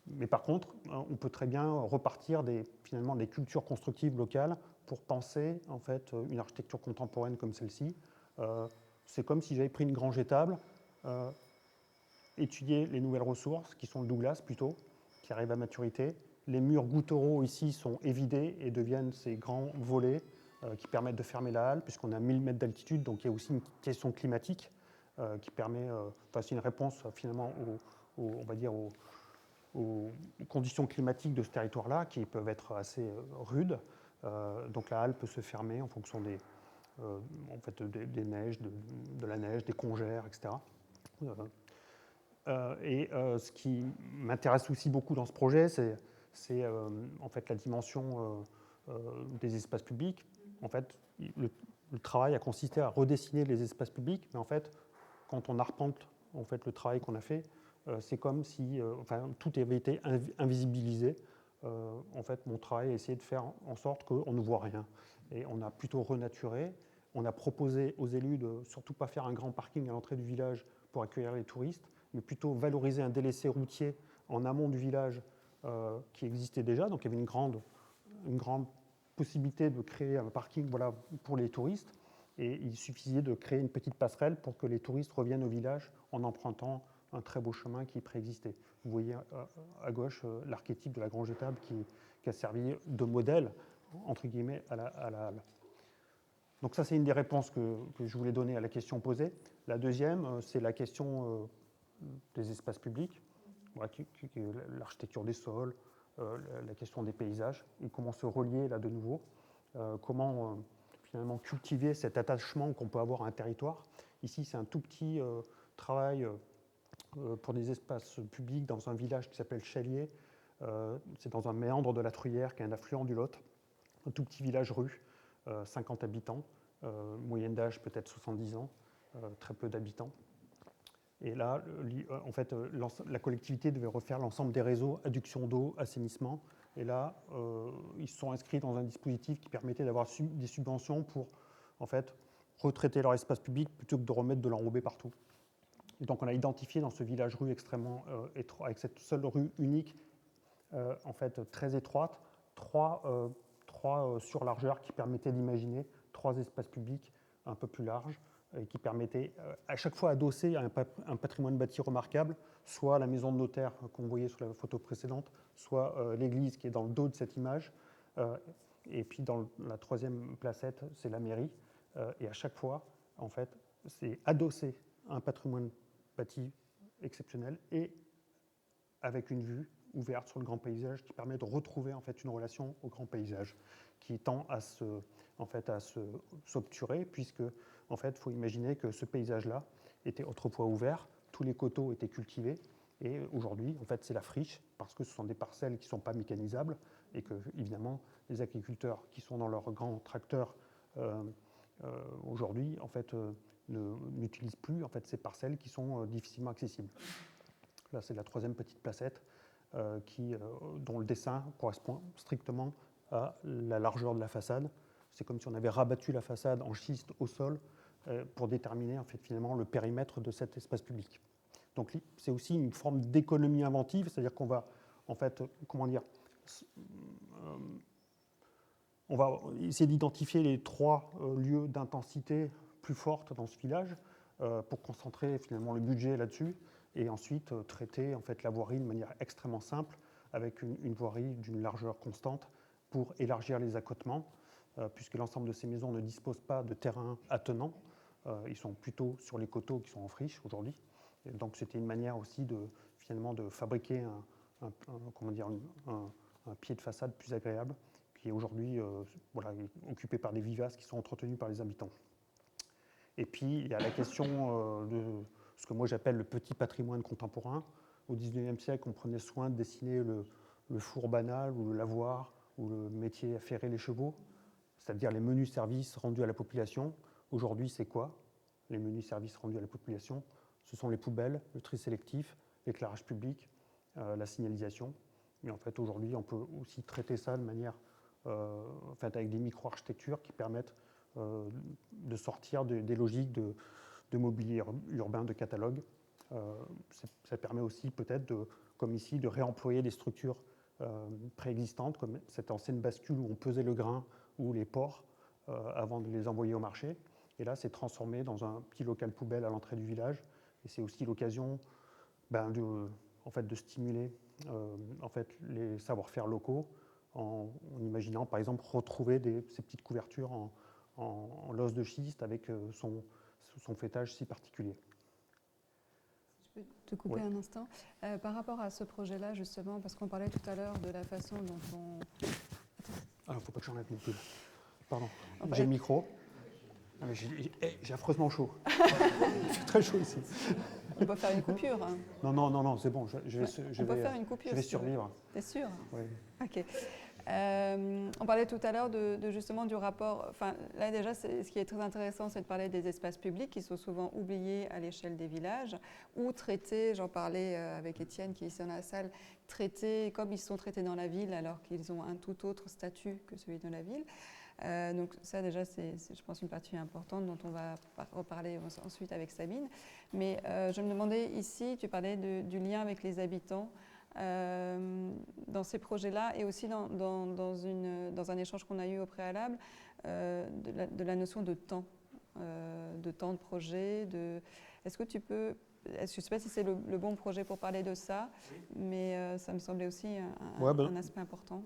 Mais par contre, on peut très bien repartir finalement des cultures constructives locales pour penser en fait une architecture contemporaine comme celle-ci. C'est comme si j'avais pris une grange étable, étudié les nouvelles ressources, qui sont le Douglas plutôt, qui arrivent à maturité. Les murs gouttereaux ici sont évidés et deviennent ces grands volets qui permettent de fermer la halle, puisqu'on est à 1000 mètres d'altitude, donc il y a aussi une question climatique qui permet, c'est une réponse finalement on va dire aux conditions climatiques de ce territoire-là, qui peuvent être assez rudes. Donc la halle peut se fermer en fonction en fait, des neiges, de la neige, des congères, etc. Ce qui m'intéresse aussi beaucoup dans ce projet, c'est en fait la dimension des espaces publics. En fait, le travail a consisté à redessiner les espaces publics, mais en fait, quand on arpente en fait, le travail qu'on a fait, c'est comme si tout avait été invisibilisé. En fait, mon travail a essayé de faire en sorte qu'on ne voit rien. Et on a plutôt renaturé. On a proposé aux élus de surtout pas faire un grand parking à l'entrée du village pour accueillir les touristes, mais plutôt valoriser un délaissé routier en amont du village qui existait déjà. Donc il y avait une grande possibilité de créer un parking voilà, pour les touristes. Et il suffisait de créer une petite passerelle pour que les touristes reviennent au village en empruntant un très beau chemin qui préexistait. Vous voyez à gauche l'archétype de la grange étable qui a servi de modèle, entre guillemets, à la halle. Donc ça, c'est une des réponses que je voulais donner à la question posée. La deuxième, c'est la question des espaces publics, voilà, l'architecture des sols, la question des paysages, et comment se relier là de nouveau, comment finalement cultiver cet attachement qu'on peut avoir à un territoire. Ici, c'est un tout petit travail pour des espaces publics dans un village qui s'appelle Chalier. C'est dans un méandre de la Truyère, qui est un affluent du Lot, un tout petit village-rue, 50 habitants, moyenne d'âge peut-être 70 ans, très peu d'habitants. Et là, en fait, la collectivité devait refaire l'ensemble des réseaux, adduction d'eau, assainissement. Et là, ils se sont inscrits dans un dispositif qui permettait d'avoir des subventions pour, en fait, retraiter leur espace public plutôt que de remettre de l'enrobé partout. Et donc, on a identifié dans ce village-rue extrêmement étroit, avec cette seule rue unique, en fait, très étroite, trois surlargeurs qui permettaient d'imaginer 3 espaces publics un peu plus larges, qui permettait à chaque fois adosser à un patrimoine bâti remarquable, soit la maison de notaire qu'on voyait sur la photo précédente, soit l'église qui est dans le dos de cette image, et puis dans la troisième placette, c'est la mairie, et à chaque fois, en fait, c'est adossé à un patrimoine bâti exceptionnel et avec une vue ouverte sur le grand paysage qui permet de retrouver en fait une relation au grand paysage qui tend à s'obturer, puisque en fait, il faut imaginer que ce paysage-là était autrefois ouvert, tous les coteaux étaient cultivés, Et aujourd'hui, en fait, c'est la friche, parce que ce sont des parcelles qui ne sont pas mécanisables, et que, évidemment, les agriculteurs qui sont dans leurs grands tracteurs aujourd'hui, en fait, n'utilisent plus en fait, ces parcelles qui sont difficilement accessibles. Là, c'est la troisième petite placette dont le dessin correspond strictement à la largeur de la façade. C'est comme si on avait rabattu la façade en schiste au sol pour déterminer en fait, finalement le périmètre de cet espace public. Donc c'est aussi une forme d'économie inventive, c'est-à-dire qu'on va en fait, on va essayer d'identifier les 3 lieux d'intensité plus fortes dans ce village pour concentrer finalement le budget là-dessus et ensuite traiter en fait, la voirie de manière extrêmement simple avec une voirie d'une largeur constante pour élargir les accotements puisque l'ensemble de ces maisons ne disposent pas de terrain attenant. Ils sont plutôt sur les coteaux qui sont en friche aujourd'hui. Donc c'était une manière aussi finalement de fabriquer un pied de façade plus agréable qui est aujourd'hui occupé par des vivaces qui sont entretenus par les habitants. Et puis il y a la question de ce que moi j'appelle le petit patrimoine contemporain. Au XIXe siècle, on prenait soin de dessiner le four banal ou le lavoir ou le métier à ferrer les chevaux, c'est-à-dire les menus services rendus à la population. Aujourd'hui, c'est quoi les menus services rendus à la population? Ce sont les poubelles, le tri sélectif, l'éclairage public, la signalisation. Mais en fait, aujourd'hui, on peut aussi traiter ça de manière, en fait, avec des micro-architectures qui permettent de sortir des logiques de mobilier urbain, de catalogue. Ça permet aussi peut-être, comme ici, de réemployer des structures préexistantes, comme cette ancienne bascule où on pesait le grain ou les porcs avant de les envoyer au marché. Et là, c'est transformé dans un petit local poubelle à l'entrée du village. Et c'est aussi l'occasion de stimuler en fait, les savoir-faire locaux en imaginant, par exemple, retrouver ces petites couvertures en l'os de schiste avec son fêtage si particulier. Je peux te couper un instant. Par rapport à ce projet-là, justement, parce qu'on parlait tout à l'heure de la façon dont on... Ah, il ne faut pas que j'enlève mon pull. Pardon, j'ai le micro. Ah, mais j'ai affreusement chaud. Il fait très chaud ici. On peut faire une coupure. Hein. Non, c'est bon. Je vais faire une coupure. Je vais survivre. T'es sûr? Oui. Ok. On parlait tout à l'heure justement du rapport. Enfin, là déjà, ce qui est très intéressant, c'est de parler des espaces publics qui sont souvent oubliés à l'échelle des villages ou traités. J'en parlais avec Étienne qui est ici dans la salle, traités comme ils sont traités dans la ville alors qu'ils ont un tout autre statut que celui de la ville. Donc ça déjà c'est je pense une partie importante dont on va reparler ensuite avec Sabine. Mais je me demandais ici, tu parlais du lien avec les habitants dans ces projets-là et aussi dans un échange qu'on a eu au préalable de la notion de temps de projet. Est-ce que tu peux... Je ne sais pas si c'est le bon projet pour parler de ça, mais ça me semblait aussi un aspect important.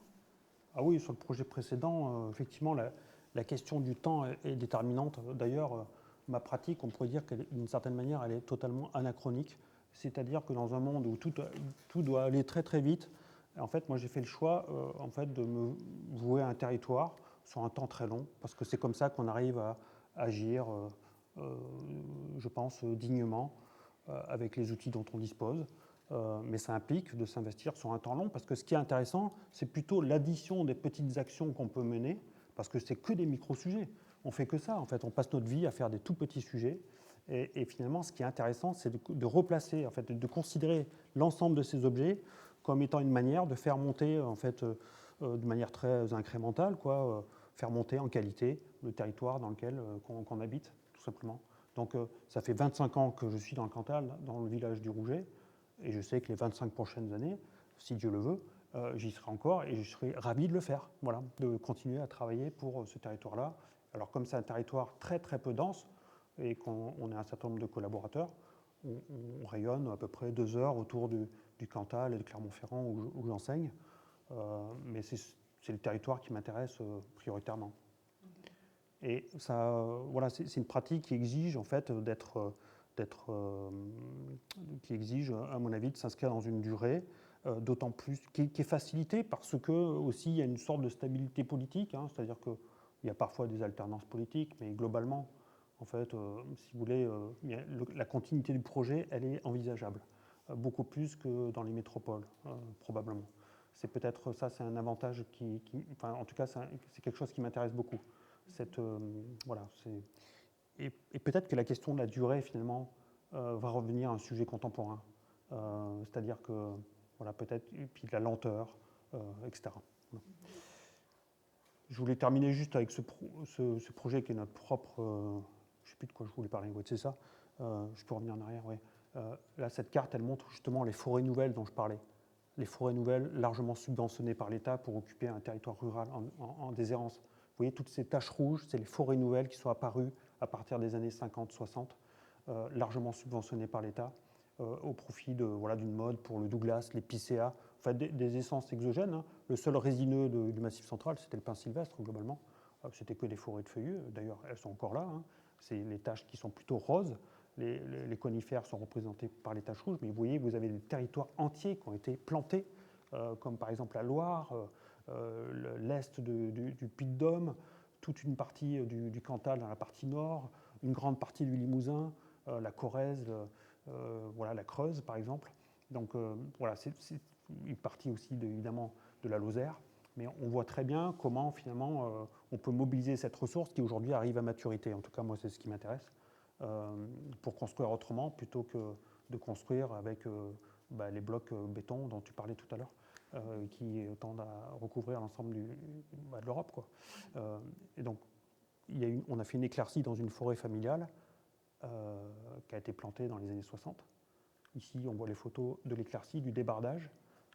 Ah oui, sur le projet précédent, effectivement, la question du temps est déterminante. D'ailleurs, ma pratique, on pourrait dire qu'elle, d'une certaine manière, elle est totalement anachronique. C'est-à-dire que dans un monde où tout doit aller très très vite, en fait, moi j'ai fait le choix en fait, de me vouer à un territoire sur un temps très long, parce que c'est comme ça qu'on arrive à agir, je pense, dignement, avec les outils dont on dispose. Mais ça implique de s'investir sur un temps long, parce que ce qui est intéressant, c'est plutôt l'addition des petites actions qu'on peut mener, parce que c'est que des micro-sujets. On fait que ça, en fait, on passe notre vie à faire des tout petits sujets, et finalement, ce qui est intéressant, c'est de replacer, en fait, de considérer l'ensemble de ces objets comme étant une manière de faire monter, en fait, de manière très incrémentale, faire monter en qualité le territoire dans lequel qu'on habite, tout simplement. Donc, ça fait 25 ans que je suis dans le Cantal, dans le village du Rouget, et je sais que les 25 prochaines années, si Dieu le veut, j'y serai encore et je serai ravi de le faire, voilà, de continuer à travailler pour ce territoire-là. Alors comme c'est un territoire très très peu dense et qu'on est un certain nombre de collaborateurs, on rayonne à peu près 2 heures autour du Cantal et de Clermont-Ferrand où j'enseigne, mais c'est le territoire qui m'intéresse prioritairement. Et ça, voilà, c'est une pratique qui exige en fait qui exige, à mon avis, de s'inscrire dans une durée, d'autant plus qui est facilitée parce que aussi il y a une sorte de stabilité politique, hein, c'est-à-dire qu'il y a parfois des alternances politiques, mais globalement, en fait, si vous voulez, la continuité du projet, elle est envisageable. beaucoup plus que dans les métropoles, probablement. C'est peut-être ça, c'est un avantage enfin, en tout cas, c'est quelque chose qui m'intéresse beaucoup. Voilà, et peut-être que la question de la durée, finalement, va revenir à un sujet contemporain. C'est-à-dire que, voilà, peut-être, et puis de la lenteur, etc. Voilà. Je voulais terminer juste avec ce projet qui est notre propre. Je ne sais plus de quoi je voulais parler, ouais, c'est ça. Je peux revenir en arrière, oui. Là, cette carte, elle montre justement les forêts nouvelles dont je parlais. Les forêts nouvelles largement subventionnées par l'État pour occuper un territoire rural en déshérence. Vous voyez, toutes ces taches rouges, c'est les forêts nouvelles qui sont apparues à partir des années 50-60, largement subventionnées par l'État, au profit d'une mode pour le Douglas, l'épicéa, enfin des essences exogènes. Hein. Le seul résineux du Massif central, c'était le pin sylvestre, globalement. C'était que des forêts de feuillus. D'ailleurs, elles sont encore là. Hein. C'est les taches qui sont plutôt roses. Les conifères sont représentés par les taches rouges, mais vous voyez, vous avez des territoires entiers qui ont été plantés, comme par exemple la Loire, l'est du Puy-de-Dôme, toute une partie du Cantal dans la partie nord, une grande partie du Limousin, la Corrèze, voilà, la Creuse par exemple. Donc voilà, c'est une partie aussi évidemment de la Lozère, mais on voit très bien comment finalement on peut mobiliser cette ressource qui aujourd'hui arrive à maturité. En tout cas, moi, c'est ce qui m'intéresse. Pour construire autrement plutôt que de construire avec les blocs béton dont tu parlais tout à l'heure, qui tendent à recouvrir l'ensemble de l'Europe. Et donc, on a fait une éclaircie dans une forêt familiale qui a été plantée dans les années 60. Ici, on voit les photos de l'éclaircie, du débardage,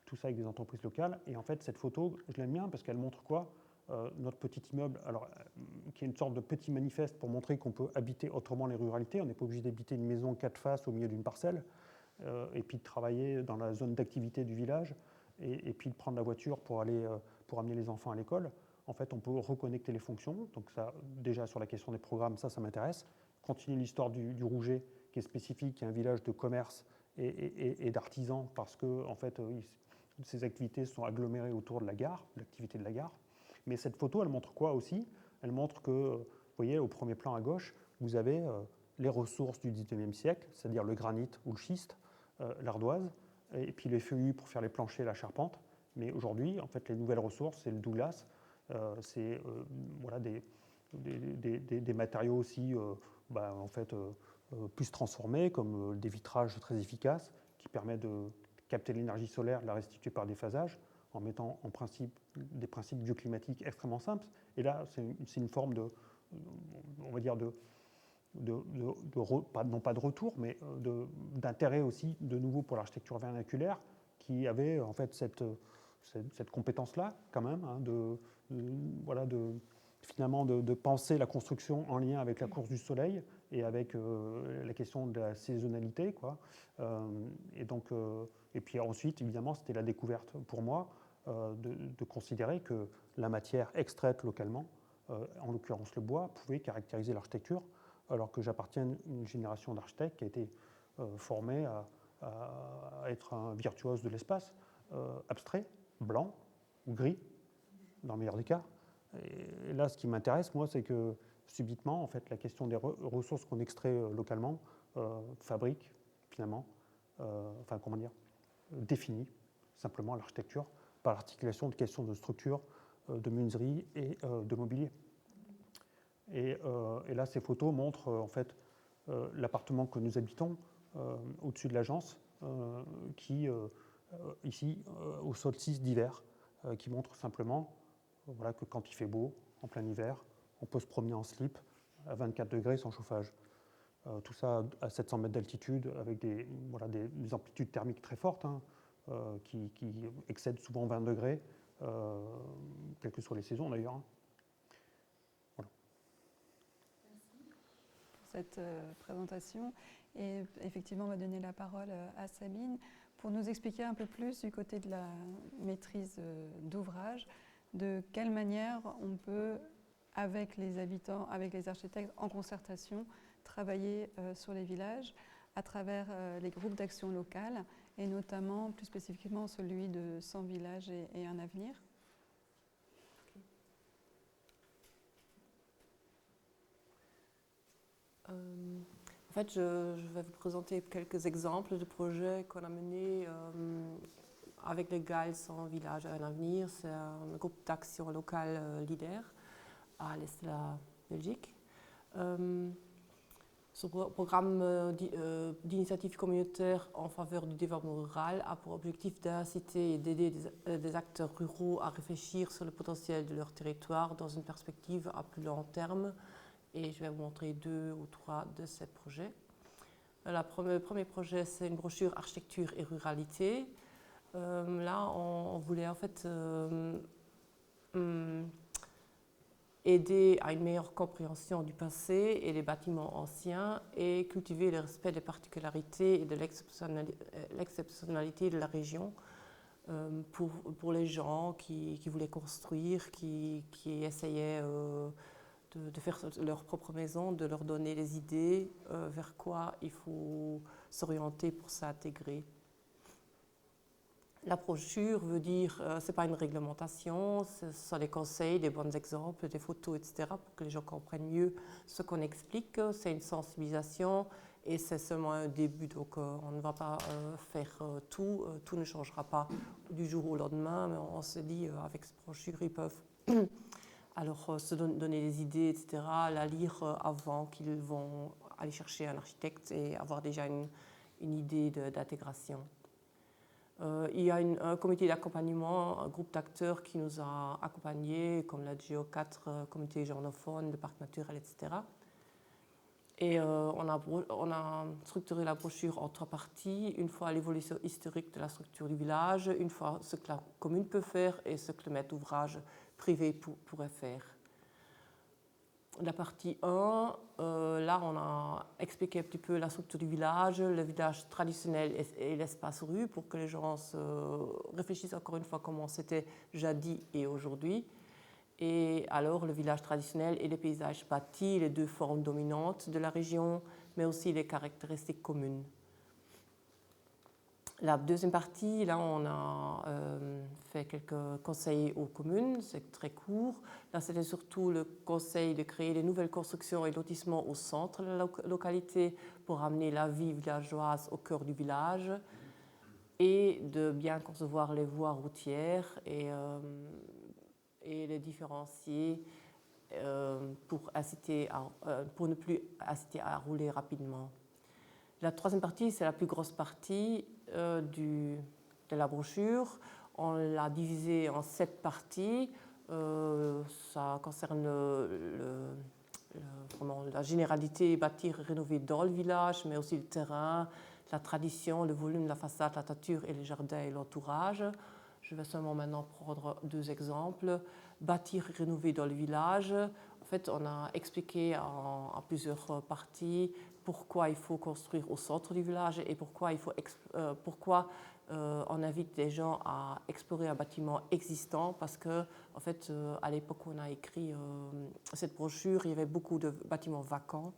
tout ça avec des entreprises locales. Et en fait, cette photo, je l'aime bien parce qu'elle montre quoi ? Notre petit immeuble, alors, qui est une sorte de petit manifeste pour montrer qu'on peut habiter autrement les ruralités. On n'est pas obligé d'habiter une maison 4 faces au milieu d'une parcelle, et puis de travailler dans la zone d'activité du village, et puis de prendre la voiture pour amener les enfants à l'école. En fait, on peut reconnecter les fonctions. Donc ça, déjà sur la question des programmes, ça m'intéresse. Continuer l'histoire du Rouget, qui est spécifique, qui est un village de commerce et d'artisans, parce que en fait, ces activités sont agglomérées autour de la gare, l'activité de la gare. Mais cette photo, elle montre quoi aussi ? Elle montre que, vous voyez, au premier plan à gauche, vous avez les ressources du XIXe siècle, c'est-à-dire le granit ou le schiste, l'ardoise, et puis les feuillus pour faire les planchers et la charpente. Mais aujourd'hui, en fait, les nouvelles ressources, c'est le Douglas, c'est voilà, des matériaux aussi en fait, plus transformés, comme des vitrages très efficaces, qui permettent de capter l'énergie solaire, de la restituer par déphasage, en mettant en principe des principes bioclimatiques extrêmement simples. Et là, c'est une forme on va dire non pas de retour, mais d'intérêt aussi de nouveau pour l'architecture vernaculaire, qui avait en fait cette compétence-là quand même, hein, finalement de penser la construction en lien avec la course du soleil et avec la question de la saisonnalité, quoi. Et puis ensuite, évidemment, c'était la découverte pour moi de considérer que la matière extraite localement, en l'occurrence le bois, pouvait caractériser l'architecture, alors que j'appartiens à une génération d'architectes qui a été formée à être un virtuose de l'espace, abstrait, blanc ou gris, dans le meilleur des cas. Et là, ce qui m'intéresse, moi, c'est que subitement, en fait, la question des ressources qu'on extrait localement fabrique, finalement, définit simplement l'architecture par l'articulation de questions de structure, de menuiserie et de mobilier. Et là, ces photos montrent en fait l'appartement que nous habitons au-dessus de l'agence, qui ici au solstice d'hiver, qui montre simplement voilà, que quand il fait beau, en plein hiver, on peut se promener en slip à 24 degrés sans chauffage. Tout ça à 700 mètres d'altitude, avec des amplitudes thermiques très fortes, hein, qui excèdent souvent 20 degrés, quelles que soient les saisons d'ailleurs. Hein. Voilà. Merci pour cette présentation. Et effectivement, on va donner la parole à Sabine pour nous expliquer un peu plus du côté de la maîtrise d'ouvrage, de quelle manière on peut, avec les habitants, avec les architectes, en concertation, travailler sur les villages à travers les groupes d'action locale, et notamment, plus spécifiquement, celui de 100 villages et un avenir. En fait, je vais vous présenter quelques exemples de projets qu'on a menés avec les GALS en Village à l'avenir. C'est un groupe d'action local leader à l'est de la Belgique. Ce programme d'initiative communautaire en faveur du développement rural a pour objectif d'inciter et d'aider des acteurs ruraux à réfléchir sur le potentiel de leur territoire dans une perspective à plus long terme. Et je vais vous montrer 2 ou 3 de ces projets. Le premier projet, c'est une brochure architecture et ruralité. Là, on voulait en fait aider à une meilleure compréhension du passé et des bâtiments anciens et cultiver le respect des particularités et de l'exceptionnalité de la région pour les gens qui voulaient construire, qui essayaient de faire leur propre maison, de leur donner des idées vers quoi il faut s'orienter pour s'intégrer. La brochure veut dire, ce n'est pas une réglementation, ce sont des conseils, des bons exemples, des photos, etc. pour que les gens comprennent mieux ce qu'on explique. C'est une sensibilisation et c'est seulement un début, donc on ne va pas faire tout. Tout ne changera pas du jour au lendemain, mais on se dit avec cette brochure, ils peuvent alors se donner des idées, etc., la lire avant qu'ils vont aller chercher un architecte et avoir déjà une idée d'intégration. Il y a un comité d'accompagnement, un groupe d'acteurs qui nous a accompagnés, comme la GEO4, comité germanophone, le parc naturel, etc. Et on a structuré la brochure en 3 parties. Une fois l'évolution historique de la structure du village, une fois ce que la commune peut faire et ce que le maître d'ouvrage privé pourrait faire. La partie 1, là on a expliqué un petit peu la structure du village, le village traditionnel et l'espace rue pour que les gens réfléchissent encore une fois comment c'était jadis et aujourd'hui. Et alors le village traditionnel et les paysages bâtis, les 2 formes dominantes de la région, mais aussi les caractéristiques communes. La deuxième partie, là on a fait quelques conseils aux communes, c'est très court. Là c'était surtout le conseil de créer des nouvelles constructions et lotissements au centre de la localité pour amener la vie villageoise au cœur du village et de bien concevoir les voies routières et les différencier pour ne plus inciter à rouler rapidement. La troisième partie, c'est la plus grosse partie de la brochure. On l'a divisée en 7 parties. Ça concerne la généralité, bâtir et rénover dans le village, mais aussi le terrain, la tradition, le volume, la façade, la toiture et les jardins et l'entourage. Je vais seulement maintenant prendre 2 exemples. Bâtir et rénover dans le village. En fait, on a expliqué en plusieurs parties pourquoi il faut construire au centre du village et pourquoi on invite les gens à explorer un bâtiment existant parce que, en fait, à l'époque où on a écrit cette brochure, il y avait beaucoup de bâtiments vacants.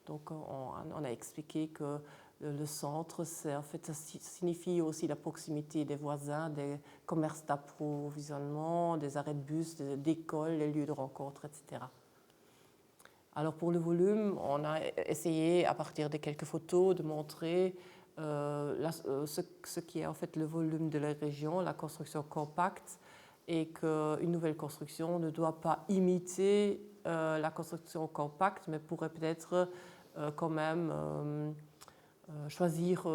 Donc, on a expliqué que le centre, en fait, ça signifie aussi la proximité des voisins, des commerces d'approvisionnement, des arrêts de bus, d'écoles, les lieux de rencontre, etc. Alors pour le volume, on a essayé à partir de quelques photos de montrer ce qui est en fait le volume de la région, la construction compacte, et qu'une nouvelle construction ne doit pas imiter la construction compacte, mais pourrait peut-être quand même choisir,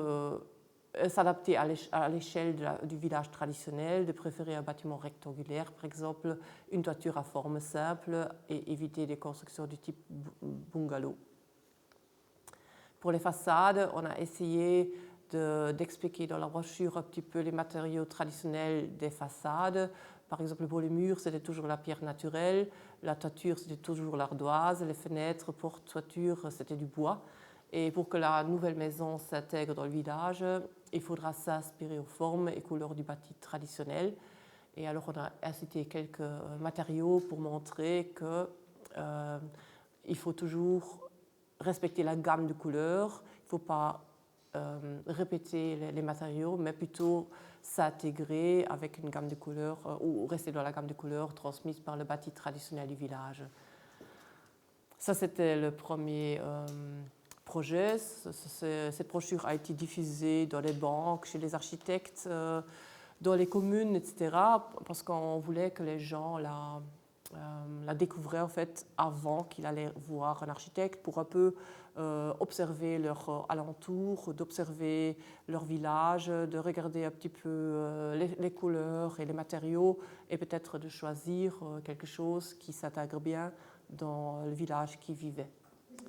s'adapter à l'échelle du village traditionnel, de préférer un bâtiment rectangulaire, par exemple une toiture à forme simple et éviter des constructions du type bungalow. Pour les façades, on a essayé d'expliquer dans la brochure un petit peu les matériaux traditionnels des façades. Par exemple, pour les murs, c'était toujours la pierre naturelle, la toiture, c'était toujours l'ardoise, les fenêtres, portes, toitures, c'était du bois. Et pour que la nouvelle maison s'intègre dans le village, il faudra s'inspirer aux formes et couleurs du bâti traditionnel. Et alors, on a incité quelques matériaux pour montrer qu'il faut toujours respecter la gamme de couleurs. Il ne faut pas répéter les matériaux, mais plutôt s'intégrer avec une gamme de couleurs ou rester dans la gamme de couleurs transmise par le bâti traditionnel du village. Ça, c'était le premier projet. Cette brochure a été diffusée dans les banques, chez les architectes, dans les communes, etc. Parce qu'on voulait que les gens la découvraient en fait avant qu'ils allaient voir un architecte pour un peu observer leur alentour, d'observer leur village, de regarder un petit peu les couleurs et les matériaux et peut-être de choisir quelque chose qui s'intègre bien dans le village qui vivait.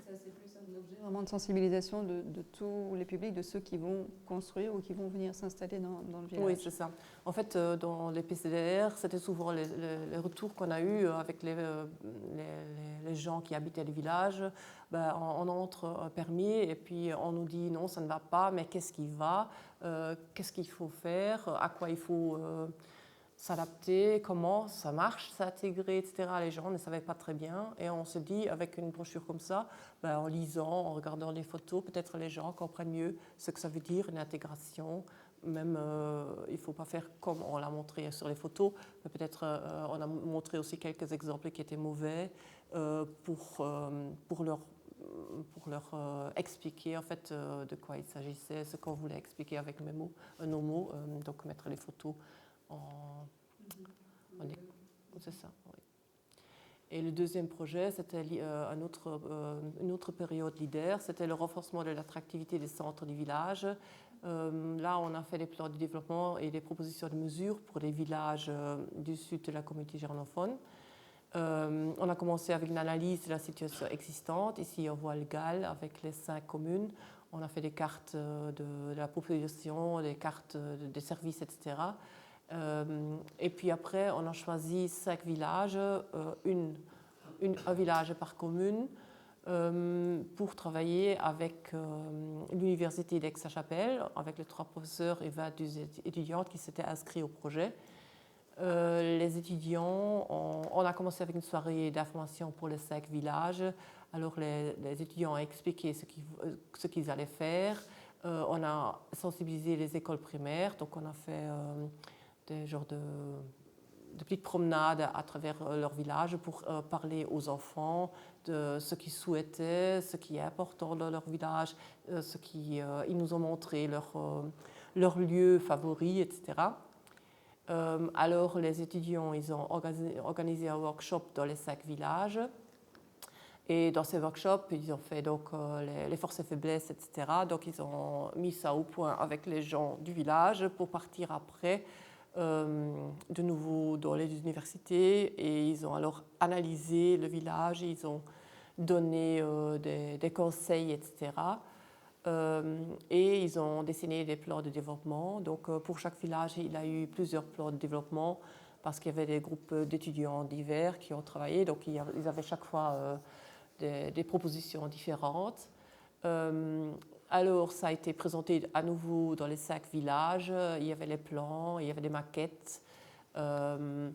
C'est plus un objet vraiment de sensibilisation de tous les publics, de ceux qui vont construire ou qui vont venir s'installer dans le village. Oui, c'est ça. En fait, dans les PCDR, c'était souvent les retours qu'on a eus avec les gens qui habitaient le village. Ben, on entre un permis et puis on nous dit non, ça ne va pas, mais qu'est-ce qui va, qu'est-ce qu'il faut faire, à quoi il faut s'adapter, comment ça marche, s'intégrer, etc. Les gens ne savaient pas très bien et on se dit avec une brochure comme ça, ben, en lisant, en regardant les photos, peut-être les gens comprennent mieux ce que ça veut dire une intégration. Même, il ne faut pas faire comme on l'a montré sur les photos, mais peut-être on a montré aussi quelques exemples qui étaient mauvais pour leur expliquer en fait de quoi il s'agissait, ce qu'on voulait expliquer avec nos mots, donc mettre les photos c'est ça, oui. Et le deuxième projet, c'était une autre période leader, c'était le renforcement de l'attractivité des centres du village. Là, on a fait des plans de développement et des propositions de mesures pour les villages du sud de la communauté germanophone. On a commencé avec une analyse de la situation existante. Ici, on voit le Gall avec les 5 communes. On a fait des cartes de la population, des cartes des services, etc. Et puis après, on a choisi 5 villages, un village par commune, pour travailler avec l'université d'Aix-la-Chapelle, avec les 3 professeurs et 22 étudiantes qui s'étaient inscrits au projet. Les étudiants, on a commencé avec une soirée d'information pour les 5 villages. Alors les étudiants ont expliqué ce qu'ils allaient faire. On a sensibilisé les écoles primaires, donc on a fait des genres de petites promenades à travers leur village pour parler aux enfants de ce qu'ils souhaitaient, ce qui est important dans leur village, ils nous ont montré leur lieu favori, etc. Alors les étudiants, ils ont organisé un workshop dans les 5 villages. Et dans ces workshops, ils ont fait donc, les forces et faiblesses, etc. Donc ils ont mis ça au point avec les gens du village pour partir après de nouveau dans les universités. Et ils ont alors analysé le village, ils ont donné des conseils, etc. Et ils ont dessiné des plans de développement. Donc pour chaque village, il y a eu plusieurs plans de développement parce qu'il y avait des groupes d'étudiants divers qui ont travaillé. Donc ils avaient chaque fois des propositions différentes. Alors ça a été présenté à nouveau dans les 5 villages. Il y avait les plans, il y avait des maquettes, il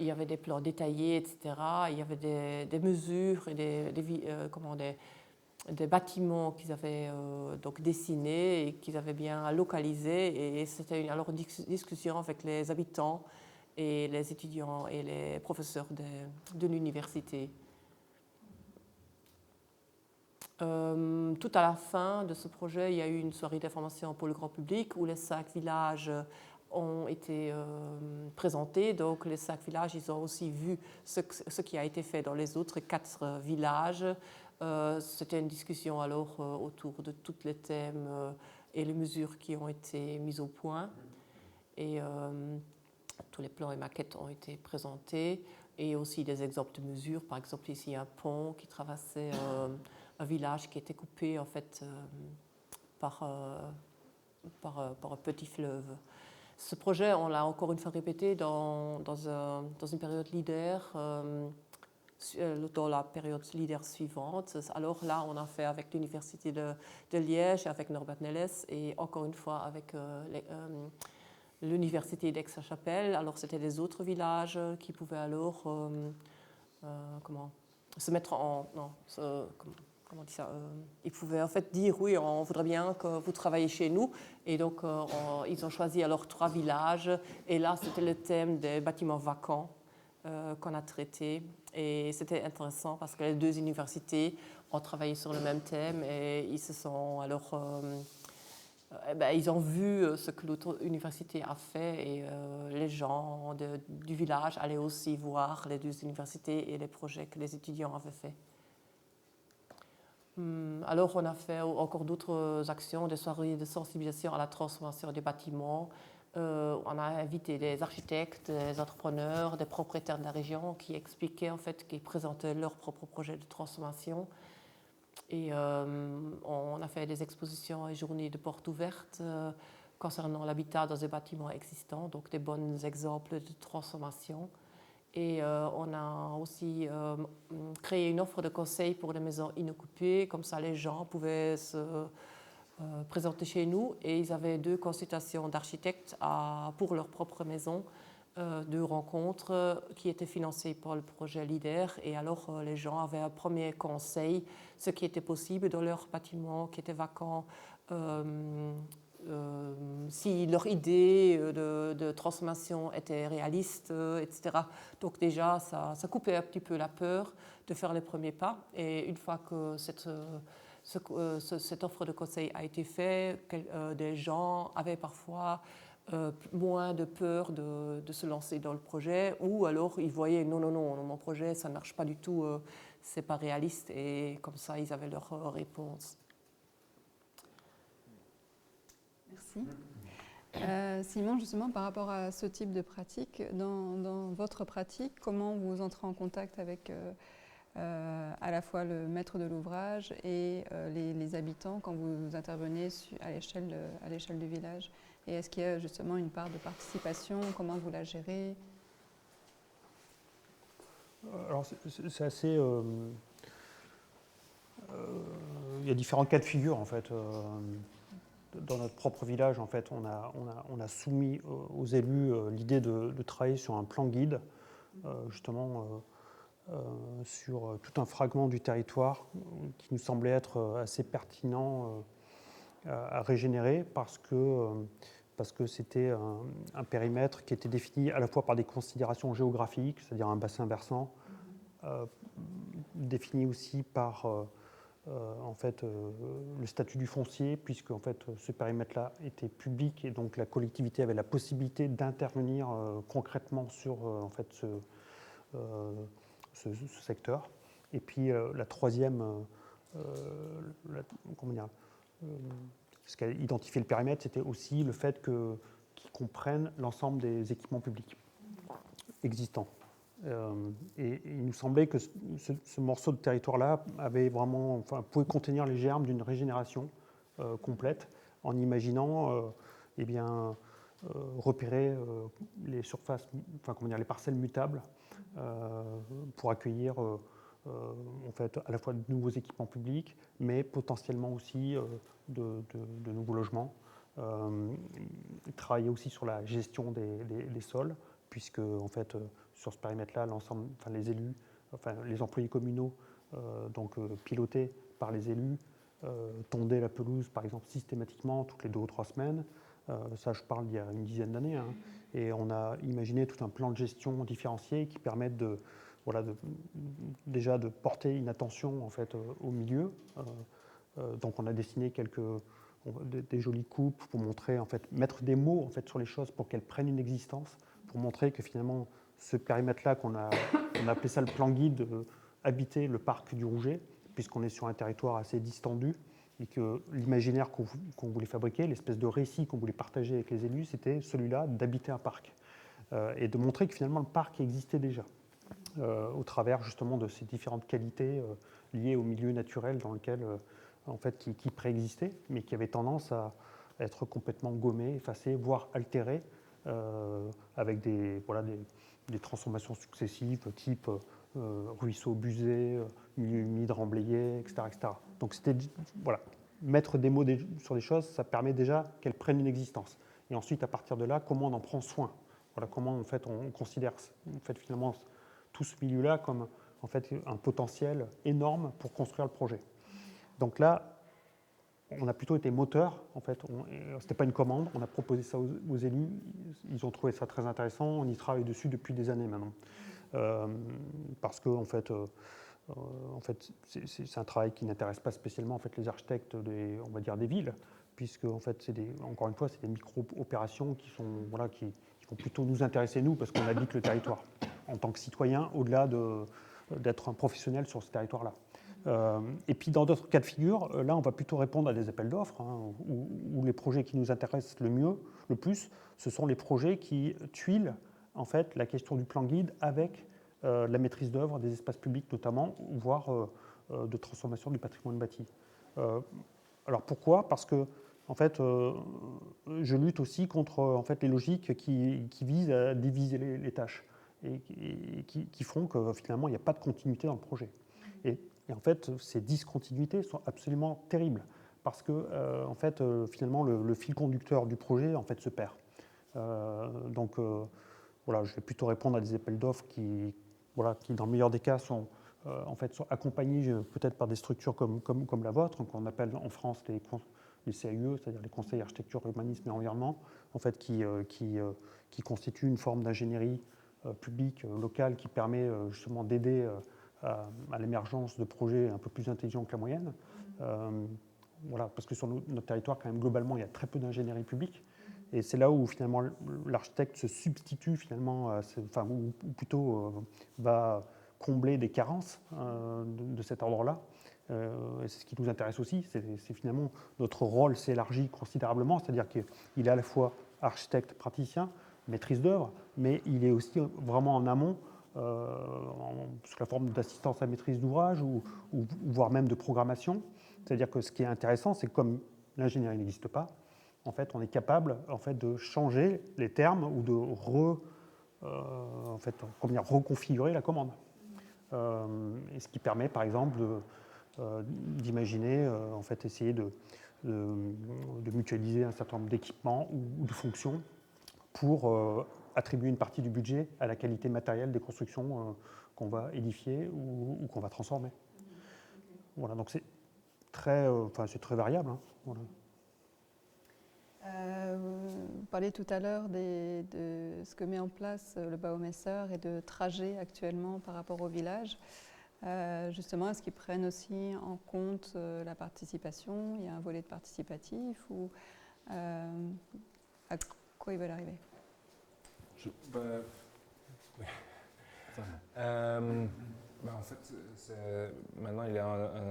y avait des plans détaillés, etc. Il y avait des mesures et des bâtiments qu'ils avaient donc dessinés et qu'ils avaient bien localisés. Et c'était une discussion avec les habitants et les étudiants et les professeurs de l'université. Tout à la fin de ce projet, il y a eu une soirée d'information pour le grand public où les 5 villages ont été présentés. Donc les 5 villages, ils ont aussi vu ce qui a été fait dans les autres 4 villages. C'était une discussion alors autour de tous les thèmes et les mesures qui ont été mises au point. Et tous les plans et maquettes ont été présentés. Et aussi des exemples de mesures. Par exemple, ici, il y a un pont qui traversait un village qui était coupé en fait par un petit fleuve. Ce projet, on l'a encore une fois répété dans une période leader, dans la période leader suivante. Alors là, on a fait avec l'Université de Liège, avec Norbert Nelles et encore une fois avec l'Université d'Aix-la-Chapelle. Alors c'était les autres villages qui pouvaient alors se mettre en... Non, comment on dit ça, ils pouvaient en fait dire oui, on voudrait bien que vous travaillez chez nous. Et donc ils ont choisi alors 3 villages. Et là, c'était le thème des bâtiments vacants. qu'on a traitées. Et c'était intéressant parce que les deux universités ont travaillé sur le même thème et ils se sont alors... ils ont vu ce que l'autre université a fait et les gens du village allaient aussi voir les deux universités et les projets que les étudiants avaient faits. Alors on a fait encore d'autres actions, des soirées de sensibilisation à la transformation des bâtiments. On a invité des architectes, des entrepreneurs, des propriétaires de la région qui expliquaient en fait, qui présentaient leurs propres projets de transformation. Et on a fait des expositions et journées de portes ouvertes concernant l'habitat dans des bâtiments existants, donc des bons exemples de transformation. Et on a aussi créé une offre de conseil pour les maisons inoccupées, comme ça les gens pouvaient se présenter chez nous et ils avaient 2 consultations d'architectes pour leur propre maison, 2 rencontres qui étaient financées par le projet LEADER et alors les gens avaient un premier conseil, ce qui était possible dans leur bâtiment qui était vacant, si leur idée de transformation était réaliste, etc. Donc déjà, ça coupait un petit peu la peur de faire les premiers pas. Et une fois que cette offre de conseil a été faite, des gens avaient parfois moins de peur de se lancer dans le projet, ou alors ils voyaient non, mon projet, ça ne marche pas du tout, c'est pas réaliste, et comme ça, ils avaient leur réponse. Merci. Simon, justement, par rapport à ce type de pratique, dans votre pratique, comment vous entrez en contact avec à la fois le maître de l'ouvrage et les habitants quand vous intervenez à l'échelle du village? Et est-ce qu'il y a justement une part de participation? Comment vous la gérez? Alors c'est assez... il y a différents cas de figure en fait. Dans notre propre village, en fait, on a soumis aux élus l'idée de travailler sur un plan guide, justement sur tout un fragment du territoire qui nous semblait être assez pertinent à régénérer parce que c'était un périmètre qui était défini à la fois par des considérations géographiques, c'est-à-dire un bassin versant, défini aussi par le statut du foncier, puisque en fait, ce périmètre-là était public et donc la collectivité avait la possibilité d'intervenir concrètement sur ce secteur. Et puis la troisième, ce qu'a identifié le périmètre, c'était aussi le fait qu'ils comprennent l'ensemble des équipements publics existants. Et il nous semblait que ce morceau de territoire-là pouvait contenir les germes d'une régénération complète, en imaginant repérer les surfaces, les parcelles mutables pour accueillir à la fois de nouveaux équipements publics, mais potentiellement aussi de nouveaux logements. Travailler aussi sur la gestion des sols, puisque sur ce périmètre-là, les élus, les employés communaux, pilotés par les élus, tondaient la pelouse, par exemple, systématiquement toutes les 2 ou 3 semaines. Ça, je parle d'il y a une dizaine d'années. Hein. Et on a imaginé tout un plan de gestion différencié qui permette déjà de porter une attention au milieu. Donc, on a dessiné des jolies coupes pour montrer, mettre des mots sur les choses pour qu'elles prennent une existence, pour montrer que finalement, ce périmètre-là, on a appelé ça le plan guide, habitait le parc du Rouget, puisqu'on est sur un territoire assez distendu, et que l'imaginaire qu'on voulait fabriquer, l'espèce de récit qu'on voulait partager avec les élus, c'était celui-là d'habiter un parc, et de montrer que finalement le parc existait déjà, au travers justement de ces différentes qualités liées au milieu naturel dans lequel, qui préexistait, mais qui avait tendance à être complètement gommé, effacé, voire altéré, avec des transformations successives, type ruisseau busé, milieu humide remblayé, etc. Donc c'était mettre des mots sur des choses, ça permet déjà qu'elles prennent une existence. Et ensuite, à partir de là, comment on en prend soin, comment on considère finalement tout ce milieu-là comme un potentiel énorme pour construire le projet. Donc là, on a plutôt été moteur, c'était pas une commande, on a proposé ça aux élus, ils ont trouvé ça très intéressant, on y travaille dessus depuis des années maintenant. parce que en fait, c'est un travail qui n'intéresse pas spécialement en fait, les architectes on va dire des villes, puisque en fait, encore une fois, c'est des micro-opérations qui vont plutôt nous intéresser, nous, parce qu'on habite le territoire en tant que citoyen, au-delà d'être un professionnel sur ce territoire-là. Et puis dans d'autres cas de figure, là on va plutôt répondre à des appels d'offres, où les projets qui nous intéressent le plus, ce sont les projets qui tuilent en fait la question du plan guide avec la maîtrise d'œuvre des espaces publics notamment, voire de transformation du patrimoine bâti. Alors pourquoi ? Parce que en fait, je lutte aussi contre en fait, les logiques qui visent à diviser les tâches et qui font que finalement il n'y a pas de continuité dans le projet. Et en fait, ces discontinuités sont absolument terribles parce que en fait, finalement, le fil conducteur du projet en fait, se perd. Donc, voilà, je vais plutôt répondre à des appels d'offres qui, dans le meilleur des cas, sont accompagnés peut-être par des structures comme la vôtre, qu'on appelle en France les CAUE, c'est-à-dire les conseils architecture, urbanisme et environnement, en fait, qui constituent une forme d'ingénierie publique locale qui permet justement d'aider à l'émergence de projets un peu plus intelligents que la moyenne. Voilà, parce que sur notre territoire, quand même, globalement, il y a très peu d'ingénierie publique. Et c'est là où finalement l'architecte se substitue finalement, ou plutôt va combler des carences de cet ordre-là. Et c'est ce qui nous intéresse aussi. C'est finalement notre rôle s'élargit considérablement, c'est-à-dire qu'il est à la fois architecte, praticien, maîtrise d'œuvre, mais il est aussi vraiment en amont, sous la forme d'assistance à maîtrise d'ouvrage ou voire même de programmation. C'est-à-dire que ce qui est intéressant, c'est que comme l'ingénierie n'existe pas, en fait, on est capable en fait, de changer les termes ou de reconfigurer la commande. Et ce qui permet, par exemple, d'imaginer, en fait, essayer de mutualiser un certain nombre d'équipements ou de fonctions pour attribuer une partie du budget à la qualité matérielle des constructions qu'on va édifier ou qu'on va transformer. Voilà, donc c'est très variable. Hein, voilà. Vous parliez tout à l'heure de ce que met en place le Baumesser et de trajets actuellement par rapport au village. Justement, est-ce qu'ils prennent aussi en compte la participation ? Il y a un volet de participatif ou à quoi ils veulent arriver ? En fait, maintenant, il y a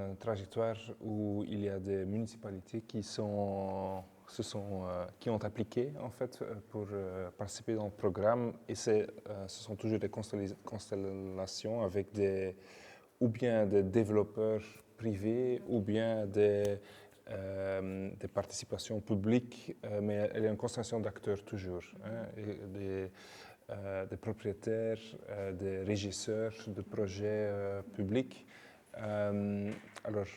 une trajectoire où il y a des municipalités qui ont appliqué en fait, pour participer dans le programme. Et ce sont toujours des constellations avec ou bien des développeurs privés ou bien des participations publiques, mais il y a une constellation d'acteurs toujours. Hein, et des propriétaires, des régisseurs de projets publics. Alors,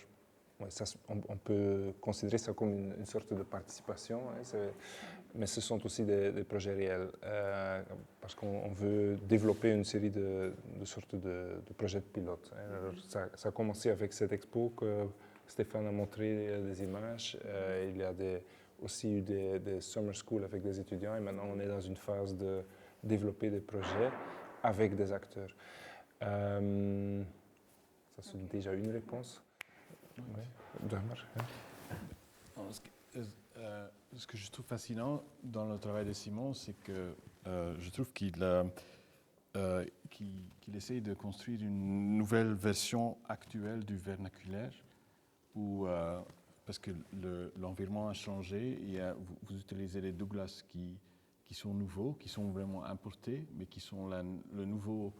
ouais, on peut considérer ça comme une sorte de participation, hein, mais ce sont aussi des projets réels, parce qu'on veut développer une série de sortes de projets de pilote. Hein. Alors, ça a commencé avec cette expo que Stéphane a montré des images. Il y a aussi eu des summer schools avec des étudiants, et maintenant on est dans une phase de développer des projets avec des acteurs. Ça, c'est déjà une réponse. Ouais. Ce que je trouve fascinant dans le travail de Simon, c'est que je trouve qu'il essaye de construire une nouvelle version actuelle du vernaculaire, parce que l'environnement a changé. Vous utilisez les Douglas qui sont nouveaux, qui sont vraiment importés, mais qui sont le nouveau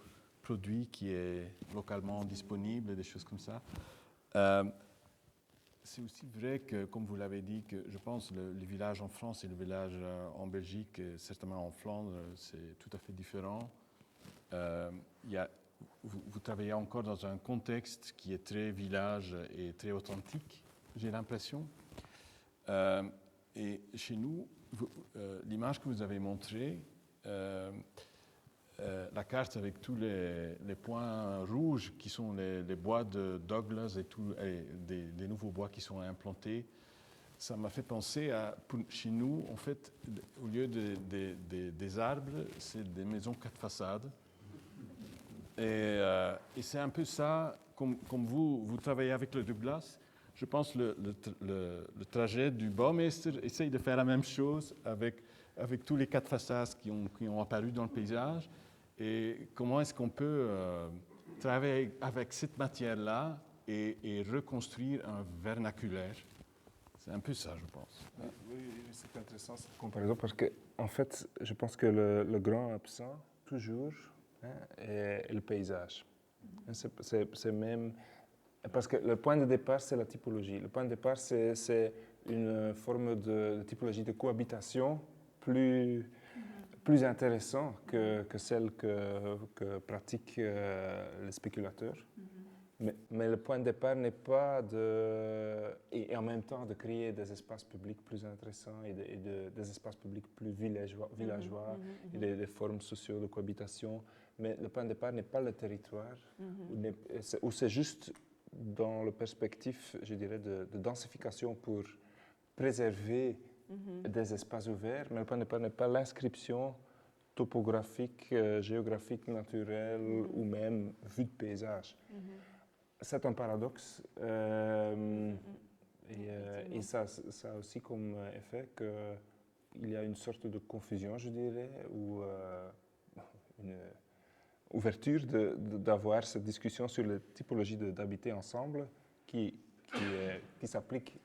produit qui est localement disponible, des choses comme ça. C'est aussi vrai que, comme vous l'avez dit, que je pense que les villages en France et le village en Belgique, et certainement en Flandre, c'est tout à fait différent. Vous travaillez encore dans un contexte qui est très village et très authentique, j'ai l'impression. Et chez nous, l'image que vous avez montrée, la carte avec tous les points rouges qui sont les bois de Douglas et des nouveaux bois qui sont implantés, ça m'a fait penser chez nous, en fait, au lieu des arbres, c'est des maisons 4 façades. Et c'est un peu ça, comme vous travaillez avec le Douglas, je pense que le trajet du bouwmeester essaye de faire la même chose avec tous les 4 façades qui ont apparu dans le paysage. Et comment est-ce qu'on peut travailler avec cette matière-là et reconstruire un vernaculaire? C'est un peu ça, je pense. Oui, c'est intéressant cette comparaison parce que, en fait, je pense que le grand absent, toujours, est le paysage. C'est même. Parce que le point de départ, c'est la typologie. Le point de départ, c'est une forme de typologie de cohabitation plus intéressante que celle que pratiquent les spéculateurs. Mais le point de départ n'est pas et en même temps de créer des espaces publics plus intéressants et des espaces publics plus villageois et des formes sociales de cohabitation. Mais le point de départ n'est pas le territoire, ou c'est juste dans le perspective, je dirais, de densification pour préserver des espaces ouverts, mais le point de départ n'est pas l'inscription topographique, géographique, naturelle ou même vue de paysage. C'est un paradoxe et ça a aussi comme effet qu'il y a une sorte de confusion, je dirais, ou une ouverture d'avoir cette discussion sur les typologies d'habiter ensemble qui s'applique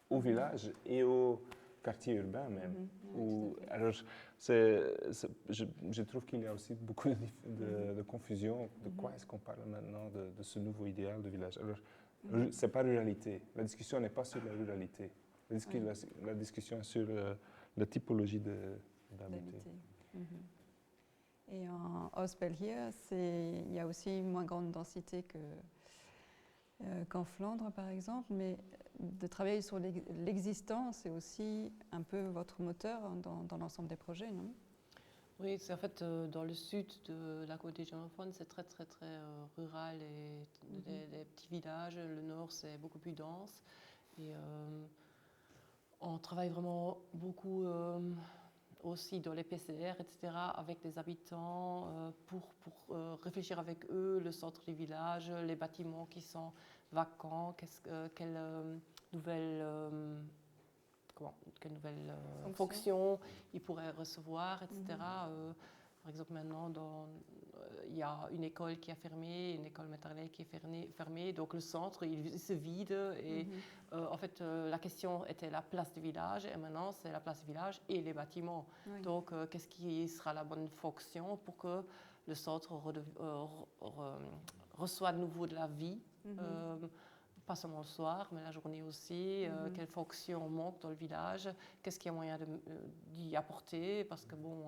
au village et au quartier urbain même. Alors, je trouve qu'il y a aussi beaucoup de confusion. De quoi est-ce qu'on parle maintenant de ce nouveau idéal de village? Alors, ce n'est pas ruralité. La discussion n'est pas sur la ruralité. La discussion est sur la typologie d'habiter. Et en Ostbelgië, il y a aussi une moins grande densité qu'en Flandre, par exemple, mais de travailler sur l'existant, c'est aussi un peu votre moteur dans l'ensemble des projets, non? Oui, c'est en fait dans le sud de la côte germanophone, c'est très rural et des petits villages. Le nord, c'est beaucoup plus dense. Et on travaille vraiment beaucoup aussi dans les PCR, etc., avec les habitants pour réfléchir avec eux le centre du village, les bâtiments qui sont vacants, quelle nouvelle fonction ils pourraient recevoir, etc. Par exemple, maintenant, il y a une école qui a fermé, une école maternelle qui est fermée, donc le centre, il se vide. Et en fait, la question était la place du village, et maintenant, c'est la place du village et les bâtiments. Oui. Donc, qu'est-ce qui sera la bonne fonction pour que le centre reçoit de nouveau de la vie pas seulement le soir, mais la journée aussi. Quelles fonctions manquent dans le village? Qu'est-ce qu'il y a moyen d'y apporter? Parce que bon,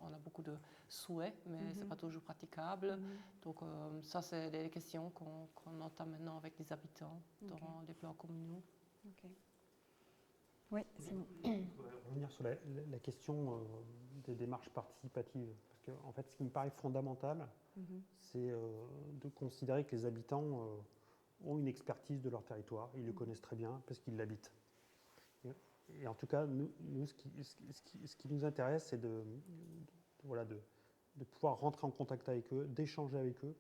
on a beaucoup de souhaits, mais c'est pas toujours praticable. Donc ça, c'est des questions qu'on entame maintenant avec les habitants dans les plans communaux. Oui, c'est bon. Je voudrais revenir sur la question des démarches participatives. Parce que, en fait, ce qui me paraît fondamental, c'est de considérer que les habitants ont une expertise de leur territoire, ils le connaissent très bien parce qu'ils l'habitent. Et en tout cas, nous ce qui nous intéresse, c'est de pouvoir rentrer en contact avec eux, d'échanger avec eux,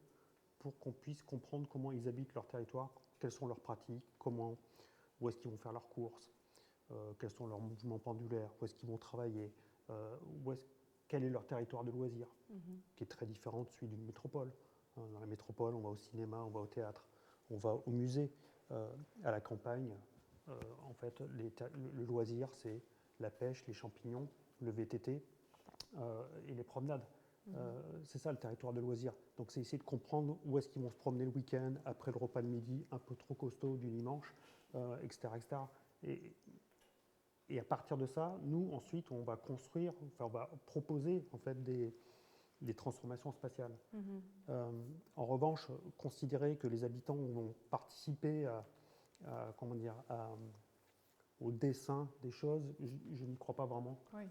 pour qu'on puisse comprendre comment ils habitent leur territoire, quelles sont leurs pratiques, où est-ce qu'ils vont faire leurs courses, quels sont leurs mouvements pendulaires, où est-ce qu'ils vont travailler, quel est leur territoire de loisirs, qui est très différent de celui d'une métropole. Dans la métropole, on va au cinéma, on va au théâtre, on va au musée. À la campagne, en fait, le loisir, c'est la pêche, les champignons, le VTT et les promenades. C'est ça le territoire de loisir. Donc c'est essayer de comprendre où est-ce qu'ils vont se promener le week-end, après le repas de midi, un peu trop costaud du dimanche, etc. Et à partir de ça, nous, ensuite, on va construire, on va proposer en fait des transformations spatiales. En revanche, considérer que les habitants vont participer au dessin des choses, je n'y crois pas vraiment. Oui.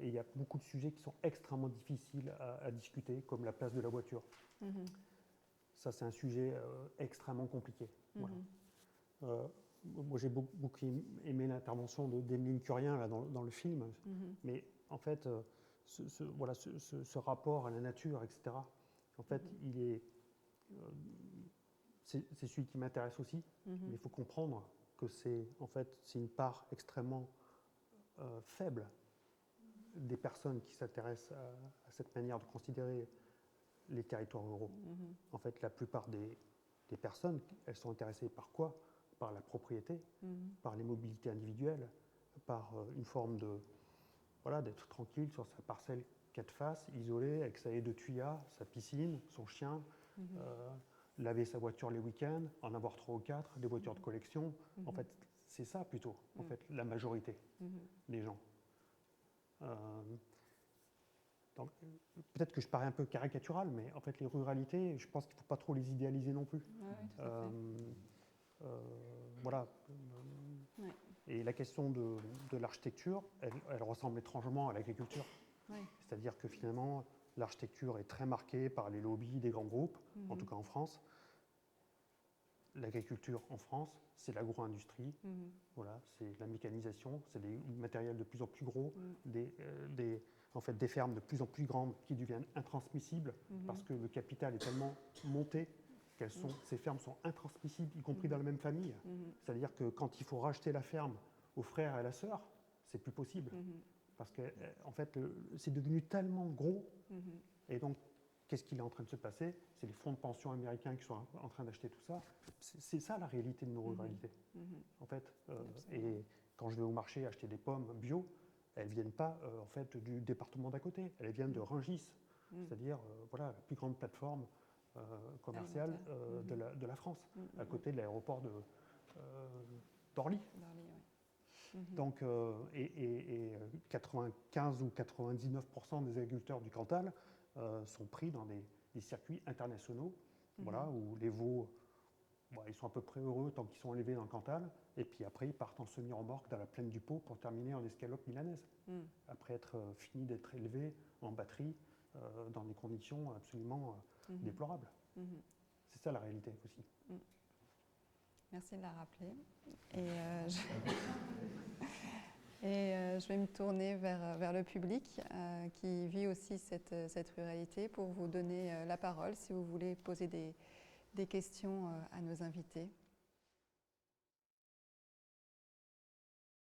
Et il y a beaucoup de sujets qui sont extrêmement difficiles à discuter, comme la place de la voiture. Ça, c'est un sujet extrêmement compliqué. Voilà. Moi, j'ai beaucoup aimé l'intervention d'Emeline Curien là, dans le film, mais en fait, ce rapport à la nature, etc., En fait, c'est celui qui m'intéresse aussi, mais il faut comprendre que c'est une part extrêmement faible des personnes qui s'intéressent à cette manière de considérer les territoires ruraux. En fait, la plupart des personnes, elles sont intéressées par quoi? Par la propriété, par les mobilités individuelles, par une forme d'être tranquille sur sa parcelle 4 faces, isolée, avec sa haie de tuya, sa piscine, son chien, laver sa voiture les week-ends, en avoir 3 ou 4, des voitures de collection. En fait, c'est ça plutôt, en fait, la majorité des gens. Peut-être que je parais un peu caricatural, mais en fait, les ruralités, je pense qu'il ne faut pas trop les idéaliser non plus. Oui, tout à fait. Voilà. Ouais. Et la question de l'architecture, elle ressemble étrangement à l'agriculture. Ouais. C'est-à-dire que finalement, l'architecture est très marquée par les lobbies des grands groupes, en tout cas en France. L'agriculture en France, c'est l'agro-industrie, voilà, c'est la mécanisation, c'est des matériels de plus en plus gros, des fermes de plus en plus grandes qui deviennent intransmissibles parce que le capital est tellement monté qu'elles ces fermes sont intransmissibles, y compris dans la même famille. C'est-à-dire que quand il faut racheter la ferme aux frères et à la sœur, c'est plus possible. Parce que en fait, c'est devenu tellement gros. Et donc, qu'est-ce qu'il est en train de se passer? C'est les fonds de pension américains qui sont en train d'acheter tout ça. C'est ça la réalité de nos ruralités. En fait, et quand je vais au marché acheter des pommes bio, elles ne viennent pas en fait, du département d'à côté. Elles viennent de Rungis, c'est-à-dire voilà, la plus grande plateforme commerciale de la France, à côté de l'aéroport d'Orly. Donc, 95 ou 99% des agriculteurs du Cantal sont pris dans des circuits internationaux, voilà, où les veaux, ils sont à peu près heureux tant qu'ils sont élevés dans le Cantal, et puis après ils partent en semi-remorque dans la plaine du Pô pour terminer en escalope milanaise, après être fini d'être élevés en batterie dans des conditions absolument déplorables. C'est ça la réalité aussi. Merci de la rappeler. Je vais me tourner vers le public qui vit aussi cette ruralité pour vous donner la parole si vous voulez poser des questions à nos invités.